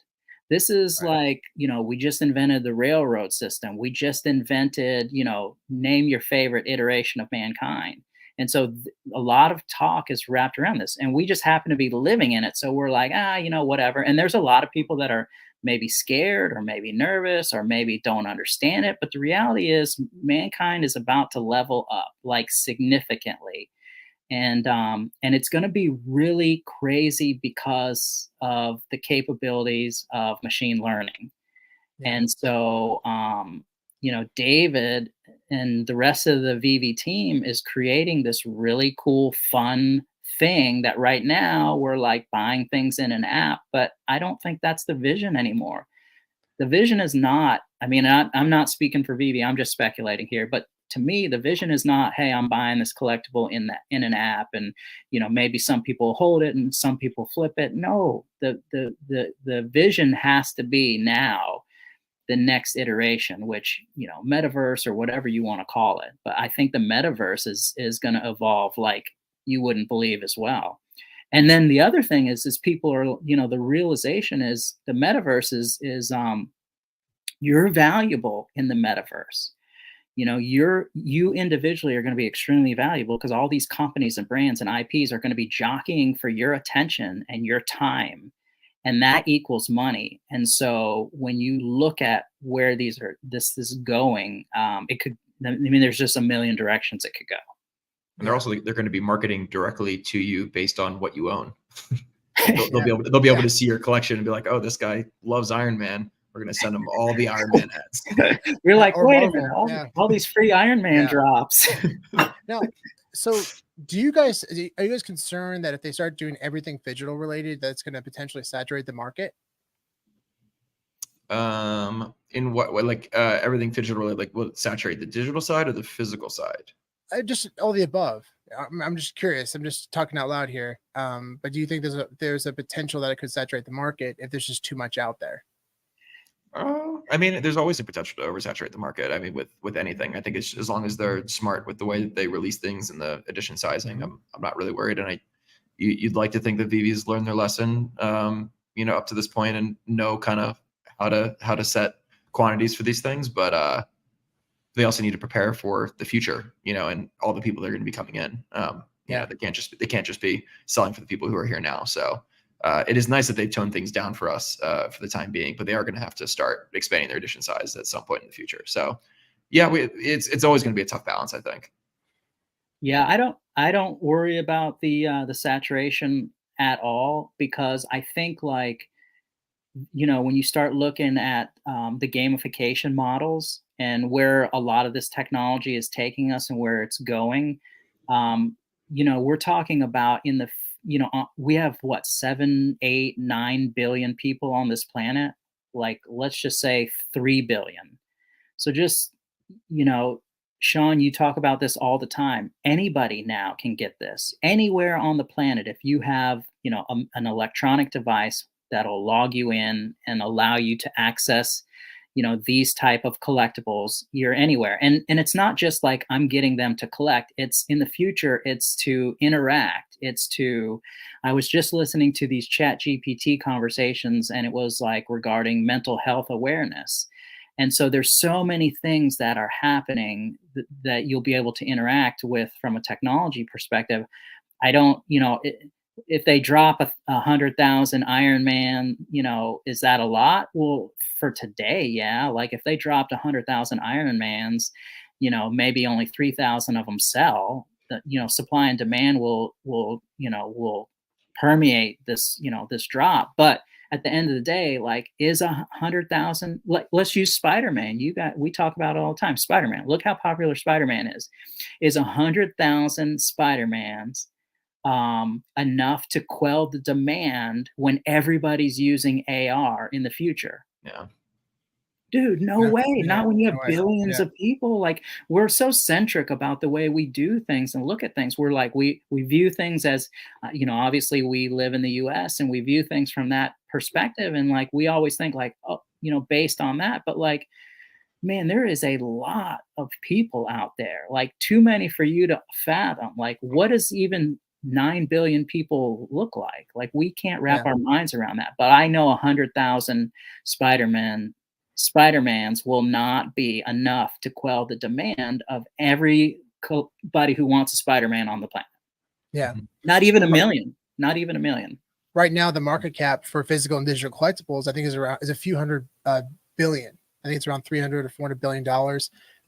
This is like, we just invented the railroad system. We just invented, name your favorite iteration of mankind. And so a lot of talk is wrapped around this, and we just happen to be living in it. So we're like, whatever. And there's a lot of people that are maybe scared or maybe nervous or maybe don't understand it. But the reality is, mankind is about to level up, like, significantly. And it's going to be really crazy because of the capabilities of machine learning. And so, you know, David and the rest of the VeVe team is creating this really cool, fun thing that right now we're like buying things in an app, but I don't think that's the vision anymore. The vision is not, I mean, I'm not speaking for VeVe, I'm just speculating here, but to me, the vision is not, hey, I'm buying this collectible in an app, and you know, maybe some people hold it and some people flip it. No, the vision has to be now the next iteration, which, you know, metaverse or whatever you want to call it. But I think the metaverse is going to evolve like you wouldn't believe as well. And then the other thing is people are, you know, the realization is the metaverse is you're valuable in the metaverse. You know, you individually are going to be extremely valuable because all these companies and brands and IPs are going to be jockeying for your attention and your time, and that equals money. And so when you look at where this is going, it could, I mean, there's just a million directions it could go. And they're going to be marketing directly to you based on what you own. they'll be able to see your collection and be like, oh, this guy loves Iron Man. We're going to send him all the Iron Man ads. You're like, wait a minute, all these free Iron Man drops. Now, so are you guys concerned that if they start doing everything Phygital related, that's going to potentially saturate the market? In what way? Like everything Phygital related, like will it saturate the digital side or the physical side? Just all the above. I'm just curious. I'm just talking out loud here. But do you think there's a potential that it could saturate the market if there's just too much out there? I mean, there's always a potential to oversaturate the market. I mean, with anything, I think it's as long as they're smart with the way that they release things and the edition sizing, I'm not really worried. And you'd like to think that VeVe's learned their lesson, you know, up to this point and know kind of how to set quantities for these things, but they also need to prepare for the future, you know, and all the people that are going to be coming in. You know, they can't just be selling for the people who are here now. So. It is nice that they've toned things down for us for the time being, but they are going to have to start expanding their edition size at some point in the future. So, yeah, it's always going to be a tough balance, I think. Yeah, I don't worry about the saturation at all, because I think, like, you know, when you start looking at the gamification models and where a lot of this technology is taking us and where it's going, you know, we're talking about in the, you know, we have what, 7, 8, 9 billion people on this planet. Like, let's just say 3 billion. So just, you know, Sean, you talk about this all the time. Anybody now can get this anywhere on the planet. If you have, you know, an electronic device that'll log you in and allow you to access, you know, these type of collectibles, you're anywhere. And it's not just like I'm getting them to collect. It's in the future, it's to interact. It's to, I was just listening to these ChatGPT conversations, and it was like regarding mental health awareness. And so there's so many things that are happening that you'll be able to interact with from a technology perspective. I don't, you know, if they drop 100,000 Iron Man, you know, is that a lot? Well, for today, yeah. Like if they dropped 100,000 Iron Mans, you know, maybe only 3,000 of them sell. You know, supply and demand will permeate this, you know, this drop. But at the end of the day, like, is 100,000? Let's use Spider-Man. We talk about it all the time. Spider-Man. Look how popular Spider-Man is. Is 100,000 Spider-Mans enough to quell the demand when everybody's using AR in the future? Yeah. Dude, no way. Not when you have billions of people. Like, we're so centric about the way we do things and look at things. We're like, we view things as, you know, obviously we live in the US and we view things from that perspective. And like, we always think like, oh, you know, based on that. But like, man, there is a lot of people out there, like too many for you to fathom. Like, what does even 9 billion people look like? Like, we can't wrap our minds around that. But I know 100,000 Spider-Mans will not be enough to quell the demand of everybody who wants a Spider-Man on the planet. Yeah. Not even a million. Not even a million. Right now, the market cap for physical and digital collectibles, I think, is a few hundred billion. I think it's around $300 or $400 billion.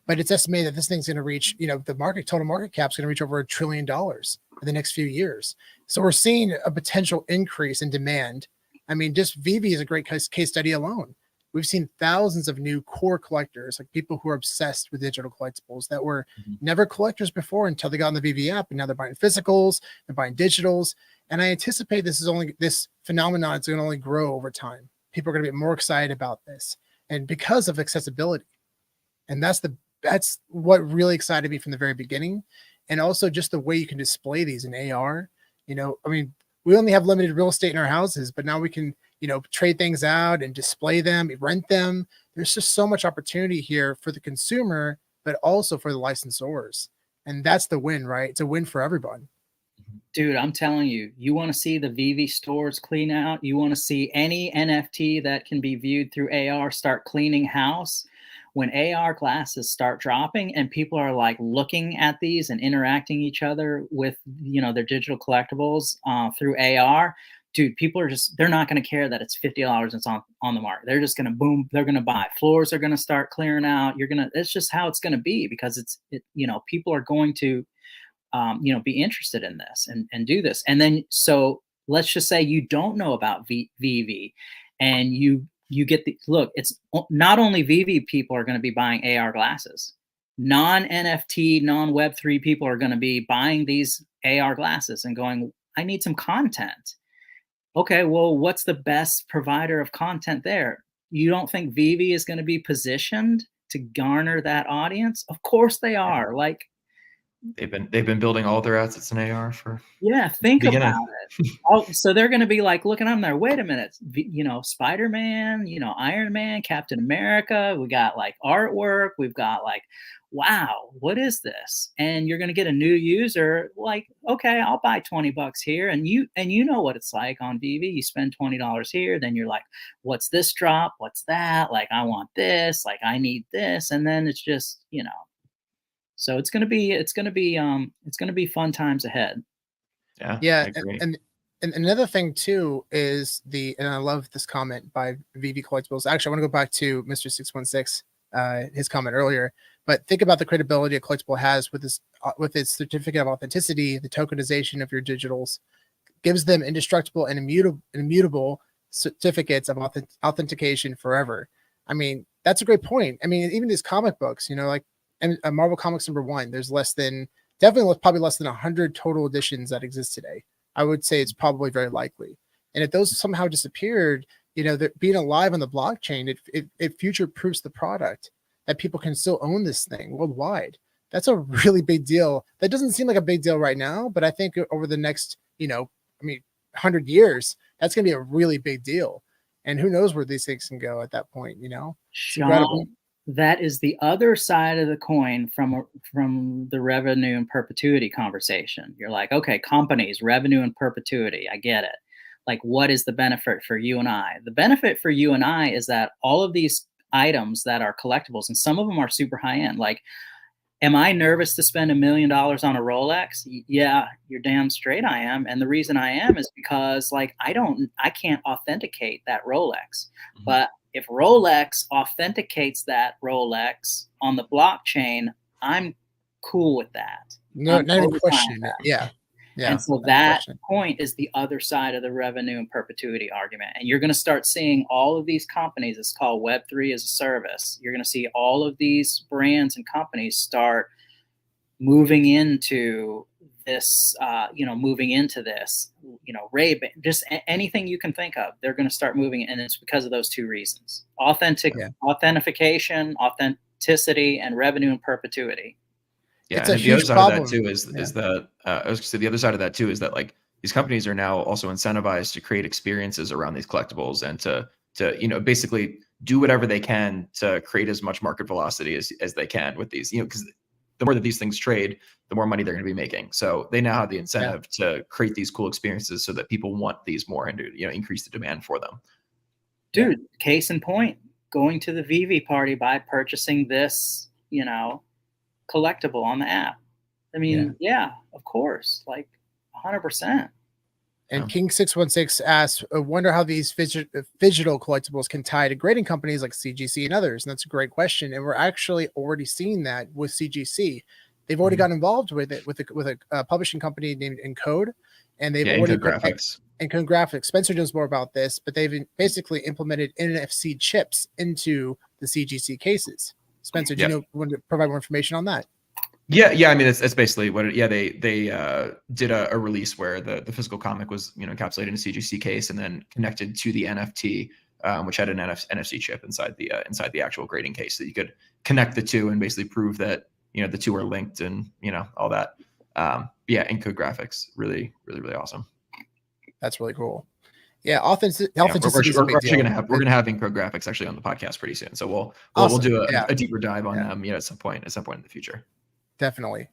But it's estimated that this thing's going to reach, you know, the total market cap is going to reach over $1 trillion in the next few years. So we're seeing a potential increase in demand. I mean, just VeVe is a great case study alone. we've seen thousands of new core collectors, like people who are obsessed with digital collectibles that were never collectors before until they got on the VeVe app, and now they're buying physicals, they're buying digitals. And I anticipate this phenomenon is going to only grow over time. People are going to be more excited about this, and because of accessibility. And that's what really excited me from the very beginning. And also just the way you can display these in AR. I mean, we only have limited real estate in our houses, but now we can, trade things out and display them, rent them. There's just so much opportunity here for the consumer, but also for the licensors. And that's the win, right? It's a win for everyone. Dude, I'm telling you, you want to see the VeVe stores clean out? You want to see any NFT that can be viewed through AR start cleaning house? When AR glasses start dropping and people are like looking at these and interacting each other with, their digital collectibles through AR, dude, people are they're not going to care that it's $50 and it's on the market. They're just going to boom. They're going to buy. Floors are going to start clearing out. It's just how it's going to be, because people are going to, be interested in this and do this. And then, so let's just say you don't know about VeVe, and you get look, it's not only VeVe people are going to be buying AR glasses, non-NFT, non-Web3 people are going to be buying these AR glasses and going, I need some content. Okay, well, what's the best provider of content there? You don't think VeVe is going to be positioned to garner that audience? Of course they are. Like, they've been building all their assets in AR for think about it. Oh, so they're going to be like looking on there. Wait a minute, Spider-Man, Iron Man, Captain America. We got like artwork. We've got like, wow, what is this? And you're going to get a new user. Like, okay, I'll buy $20 here, and you know what it's like on VeVe. You spend $20 here, then you're like, what's this drop? What's that? Like, I want this. Like, I need this, and then it's just So it's gonna be fun times ahead. Yeah. And another thing too is and I love this comment by VeVe Collectibles. Actually, I want to go back to Mr. 616, his comment earlier. But think about the credibility a collectible has with its certificate of authenticity. The tokenization of your digitals gives them indestructible and immutable certificates of authentication forever. I mean, that's a great point. I mean, even these comic books, like Marvel Comics #1, there's probably less than 100 total editions that exist today. I would say it's probably very likely. And if those somehow disappeared, being alive on the blockchain, it future proofs the product that people can still own this thing worldwide. That's a really big deal. That doesn't seem like a big deal right now, but I think over the next, 100 years, that's going to be a really big deal. And who knows where these things can go at that point, Sean, that is the other side of the coin from the revenue and perpetuity conversation. You're like, okay, companies, revenue and perpetuity. I get it. Like, what is the benefit for you and I? The benefit for you and I is that all of these items that are collectibles, and some of them are super high end. Like, am I nervous to spend $1 million on a Rolex? Yeah, you're damn straight I am. And the reason I am is because, like, I can't authenticate that Rolex. But if Rolex authenticates that Rolex on the blockchain, I'm cool with that. No, not even question it. Yeah. And so that point is the other side of the revenue and perpetuity argument. And you're going to start seeing all of these companies. It's called Web3 as a service. You're going to see all of these brands and companies start moving into this, Ray-Ban, just anything you can think of. They're going to start moving, and it's because of those two reasons: authentication, authenticity, and revenue and perpetuity. Yeah, and the other side of that too is that I was gonna say the other side of that too is that, like, these companies are now also incentivized to create experiences around these collectibles and to basically do whatever they can to create as much market velocity as they can with these, because the more that these things trade, the more money they're going to be making. So they now have the incentive to create these cool experiences so that people want these more and to increase the demand for them. Dude, case in point, going to the VeVe party by purchasing this, collectible on the app. I mean, yeah, of course, like 100%. And King 616 asks, I wonder how these Phygital collectibles can tie to grading companies like CGC and others. And that's a great question. And we're actually already seeing that with CGC. They've already gotten involved with it with a publishing company named Encode. and they've Yeah, already Inco graphics. and Code Graphics. Spencer knows more about this, but they've basically implemented NFC chips into the CGC cases. Spencer, do you know, want to provide more information on that? Yeah. I mean, it's basically what. They did a release where the physical comic was encapsulated in a CGC case and then connected to the NFT, which had an NFC chip inside the actual grading case, so you could connect the two and basically prove that the two are linked and all that. Inco graphics, really awesome. That's really cool. Yeah, authenticity is a big deal. We're gonna have Inco graphics actually on the podcast pretty soon, so we'll do a deeper dive on them at some point in the future. Definitely.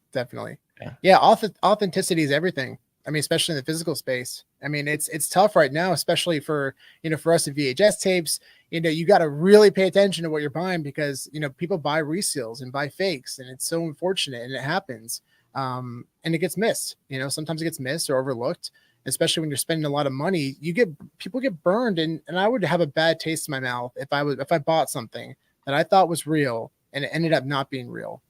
Yeah, authenticity is everything. I mean, especially in the physical space. I mean, it's tough right now, especially for for us at VHS tapes. You got to really pay attention to what you're buying because people buy reseals and buy fakes, and it's so unfortunate, and it happens. And it gets missed. Sometimes it gets missed or overlooked, especially when you're spending a lot of money. People get burned, and I would have a bad taste in my mouth if I bought something that I thought was real and it ended up not being real.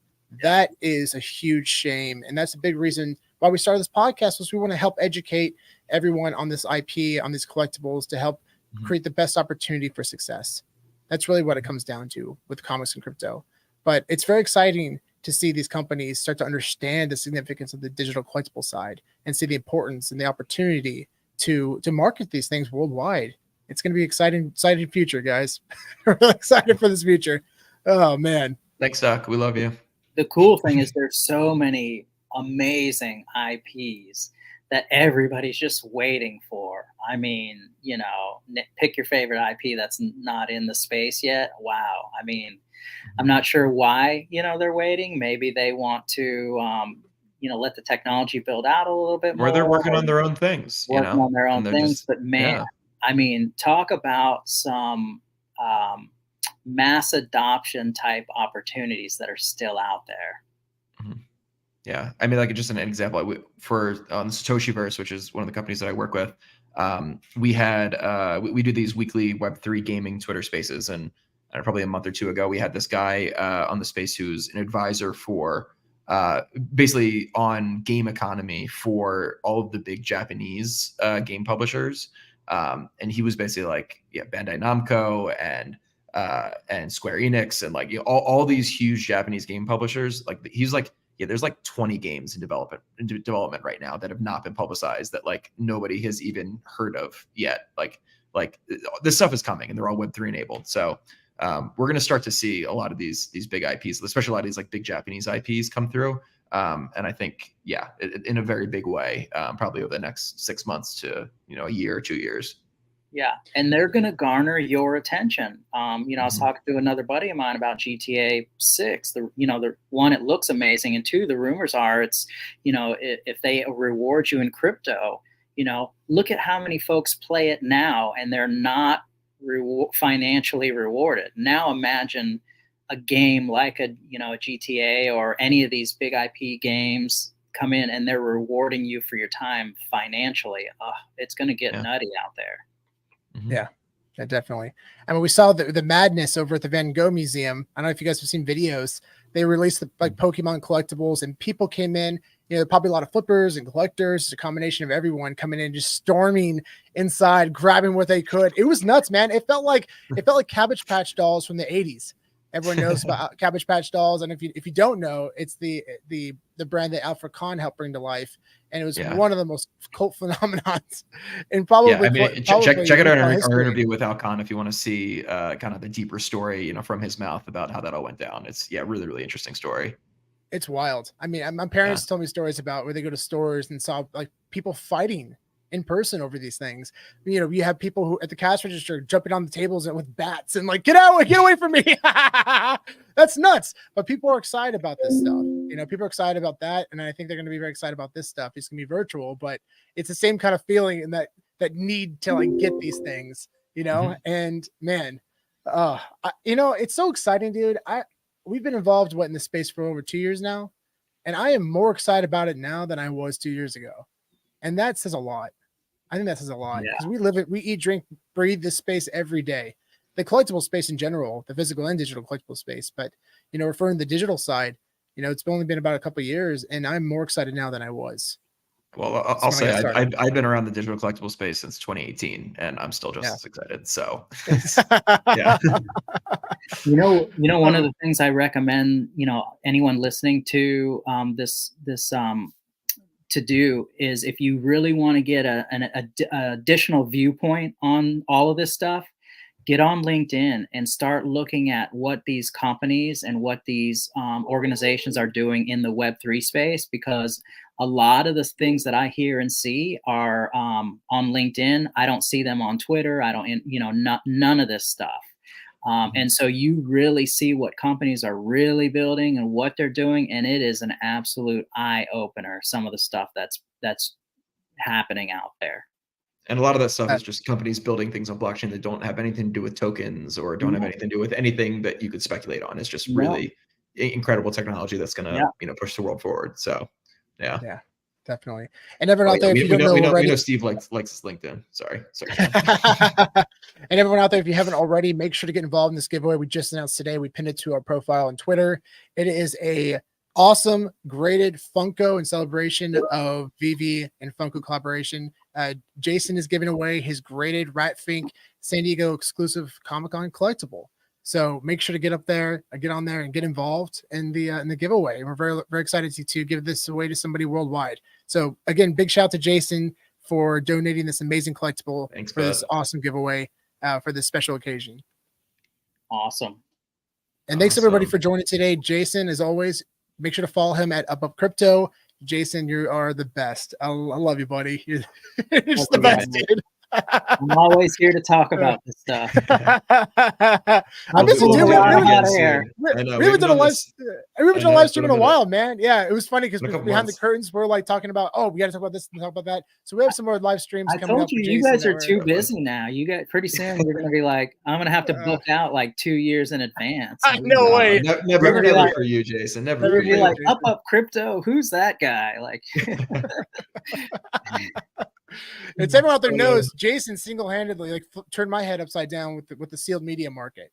That is a huge shame, and that's a big reason why we started this podcast. Was we want to help educate everyone on this IP, on these collectibles, to help create the best opportunity for success. That's really what it comes down to with comics and crypto. But it's very exciting to see these companies start to understand the significance of the digital collectible side and see the importance and the opportunity to market these things worldwide. It's going to be exciting future, guys. We're really excited for this future. Oh man. Thanks, Doc. We love you. The cool thing is there's so many amazing IPs that everybody's just waiting for. I mean, pick your favorite IP that's not in the space yet. Wow. I mean, I'm not sure why, they're waiting. Maybe they want to, let the technology build out a little bit more. Or they're working on their own things. On their own things. But man, I mean, talk about some mass adoption type opportunities that are still out there. Yeah, I mean, like just an example for the Satoshiverse, which is one of the companies that I work with. We had we do these weekly Web3 gaming Twitter spaces, and probably a month or two ago, we had this guy on the space who's an advisor for basically on game economy for all of the big Japanese game publishers, and he was basically like, Bandai Namco and Square Enix and all these huge Japanese game publishers. Like he's like, there's like 20 games in development right now that have not been publicized that nobody has even heard of yet. Like this stuff is coming and they're all Web3 enabled. So we're going to start to see a lot of these big IPs, especially a lot of these big Japanese IPs come through. And I think, in a very big way, probably over the next 6 months to, a year or 2 years. Yeah, and they're going to garner your attention. I was talking to another buddy of mine about GTA 6. The one, it looks amazing, and two, the rumors are it's, if they reward you in crypto, look at how many folks play it now, and they're not financially rewarded. Now imagine a game like a GTA or any of these big IP games come in and they're rewarding you for your time financially. It's going to get nutty out there. Yeah, definitely. I mean, we saw the madness over at the Van Gogh Museum. I don't know if you guys have seen videos. They released the Pokemon collectibles, and people came in. Probably a lot of flippers and collectors. It's a combination of everyone coming in, just storming inside, grabbing what they could. It was nuts, man. It felt like Cabbage Patch Dolls from the 80s. Everyone knows about Cabbage Patch Dolls, and if you don't know, it's the brand that Alfred Kahn helped bring to life, and it was one of the most cult phenomenons. And probably, check out our interview with Al Kahn if you want to see kind of the deeper story, from his mouth about how that all went down. It's really, really interesting story. It's wild. I mean, my parents told me stories about where they go to stores and saw people fighting in person over these things. You have people who at the cash register jumping on the tables with bats and get away from me. That's nuts. But people are excited about this stuff. People are excited about that. And I think they're going to be very excited about this stuff. It's going to be virtual, but it's the same kind of feeling in that need to get these things, and man, it's so exciting, dude. We've been involved in this space for over 2 years now. And I am more excited about it now than I was 2 years ago. And that says a lot. I think that says a lot because we eat, drink, breathe this space every day. The collectible space in general, the physical and digital collectible space. But, referring to the digital side, it's only been about a couple of years, and I'm more excited now than I was. Well, I'll say I've been around the digital collectible space since 2018, and I'm still just as excited. So, yeah. One of the things I recommend, anyone listening to this to do is, if you really want to get an additional viewpoint on all of this stuff, get on LinkedIn and start looking at what these companies and what these organizations are doing in the Web3 space, because a lot of the things that I hear and see are on LinkedIn. I don't see them on Twitter. I don't, none of this stuff. And so you really see what companies are really building and what they're doing. And it is an absolute eye opener, some of the stuff that's happening out there. And a lot of that stuff is just companies building things on blockchain that don't have anything to do with tokens or don't have anything to do with anything that you could speculate on. It's just really incredible technology that's going to, push the world forward. So, yeah. Yeah, definitely. And everyone out there, if you don't know already, we know Steve likes his LinkedIn. Sorry. And everyone out there, if you haven't already, make sure to get involved in this giveaway we just announced today. We pinned it to our profile on Twitter. It is a awesome graded Funko in celebration of VeVe and Funko collaboration. Jason is giving away his graded Rat Fink San Diego exclusive Comic-Con collectible. So make sure to get on there and get involved in the giveaway. We're very, very excited to give this away to somebody worldwide. So again, big shout out to Jason for donating this amazing collectible for this awesome giveaway for this special occasion. Awesome. And thanks everybody for joining today. Jason, as always, make sure to follow him at Up Crypto. Jason, you are the best. I love you, buddy. You're just the best, dude. I'm always here to talk about this stuff. I miss you, dude. We haven't done a live stream in a while, man. Yeah, it was funny because behind the curtains, we're like talking about, we got to talk about this and talk about that. So we have some more live streams coming up. I told you, you guys are too busy now. You got pretty soon. You're going to be like, I'm going to have to book out like 2 years in advance. No way. Never for you, Jason. Never for you. Like, Up Crypto. Who's that guy? Like. It's everyone out there knows Jason single-handedly turned my head upside down with the sealed media market.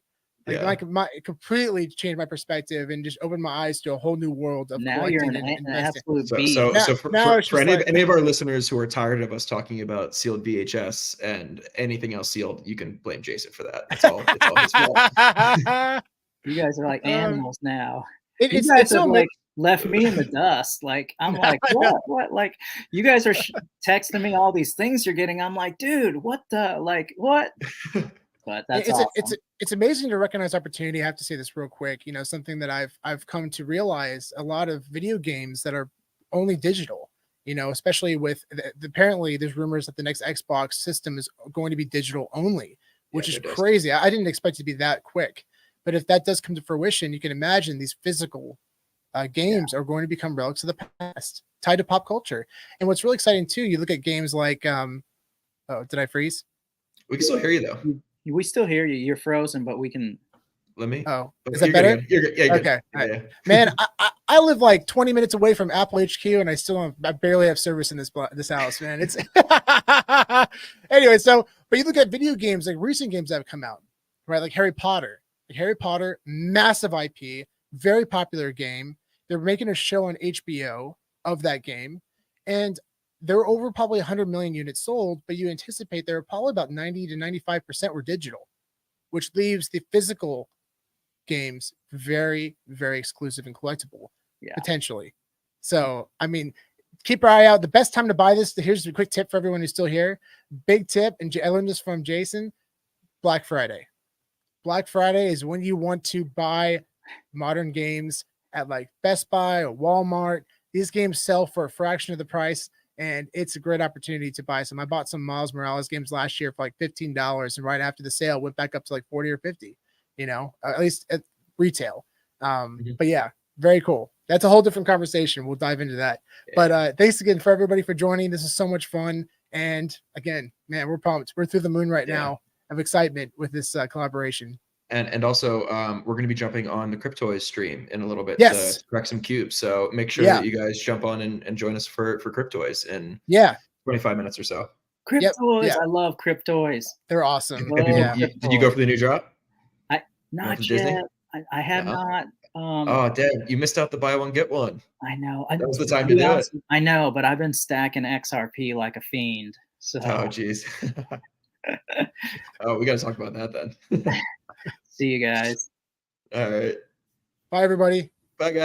It completely changed my perspective and just opened my eyes to a whole new world of now you're an absolute beast. So for any of our listeners who are tired of us talking about sealed VHS and anything else sealed, you can blame Jason for that. It's all his fault. You guys are like animals now. It's so like left me in the dust. Like, I'm like, what? Like, you guys are texting me all these things you're getting. I'm like, dude, what the, like, what? But that's awesome. It's amazing to recognize opportunity. I have to say this real quick. Something that I've come to realize, a lot of video games that are only digital, especially with apparently there's rumors that the next Xbox system is going to be digital only, which is crazy. I didn't expect it to be that quick. But if that does come to fruition, you can imagine these physical games are going to become relics of the past, tied to pop culture. And what's really exciting too, you look at games like, did I freeze? We can still hear you though. We still hear you. You're frozen, but we can. Let me. Oh, is that better? You're good. Yeah, okay. Yeah. Man, I live like 20 minutes away from Apple HQ, and I barely have service in this house, man. It's anyway. So, but you look at video games, like recent games that have come out, right? Like Harry Potter. Harry Potter, massive IP, very popular game. They're making a show on HBO of that game, and there were over probably 100 million units sold, but you anticipate there are probably about 90 to 95% were digital, which leaves the physical games very, very exclusive and collectible, potentially. So, I mean, keep your eye out. The best time to buy this, here's a quick tip for everyone who's still here. Big tip, and I learned this from Jason, Black Friday. Black Friday is when you want to buy modern games at like Best Buy or Walmart. These games sell for a fraction of the price, and it's a great opportunity to buy some. I bought some Miles Morales games last year for like $15, and right after the sale went back up to like 40 or 50, at least at retail. But yeah, very cool. That's a whole different conversation. We'll dive into that. Yeah. But thanks again for everybody for joining. This is so much fun. And again, man, we're pumped. We're through the moon right now of excitement with this collaboration. And also, we're going to be jumping on the Cryptoys stream in a little bit to crack some cubes. So make sure that you guys jump on and join us for Cryptoys in 25 minutes or so. Cryptoys, I love Cryptoys. They're awesome. Did you go for the new drop? Not yet. I have not. Oh, damn! You missed out the buy one get one. I know. That was the time to do it. I know, but I've been stacking XRP like a fiend. So Oh, jeez. Oh, we got to talk about that then. see you guys. All right. Bye, everybody. Bye, guys.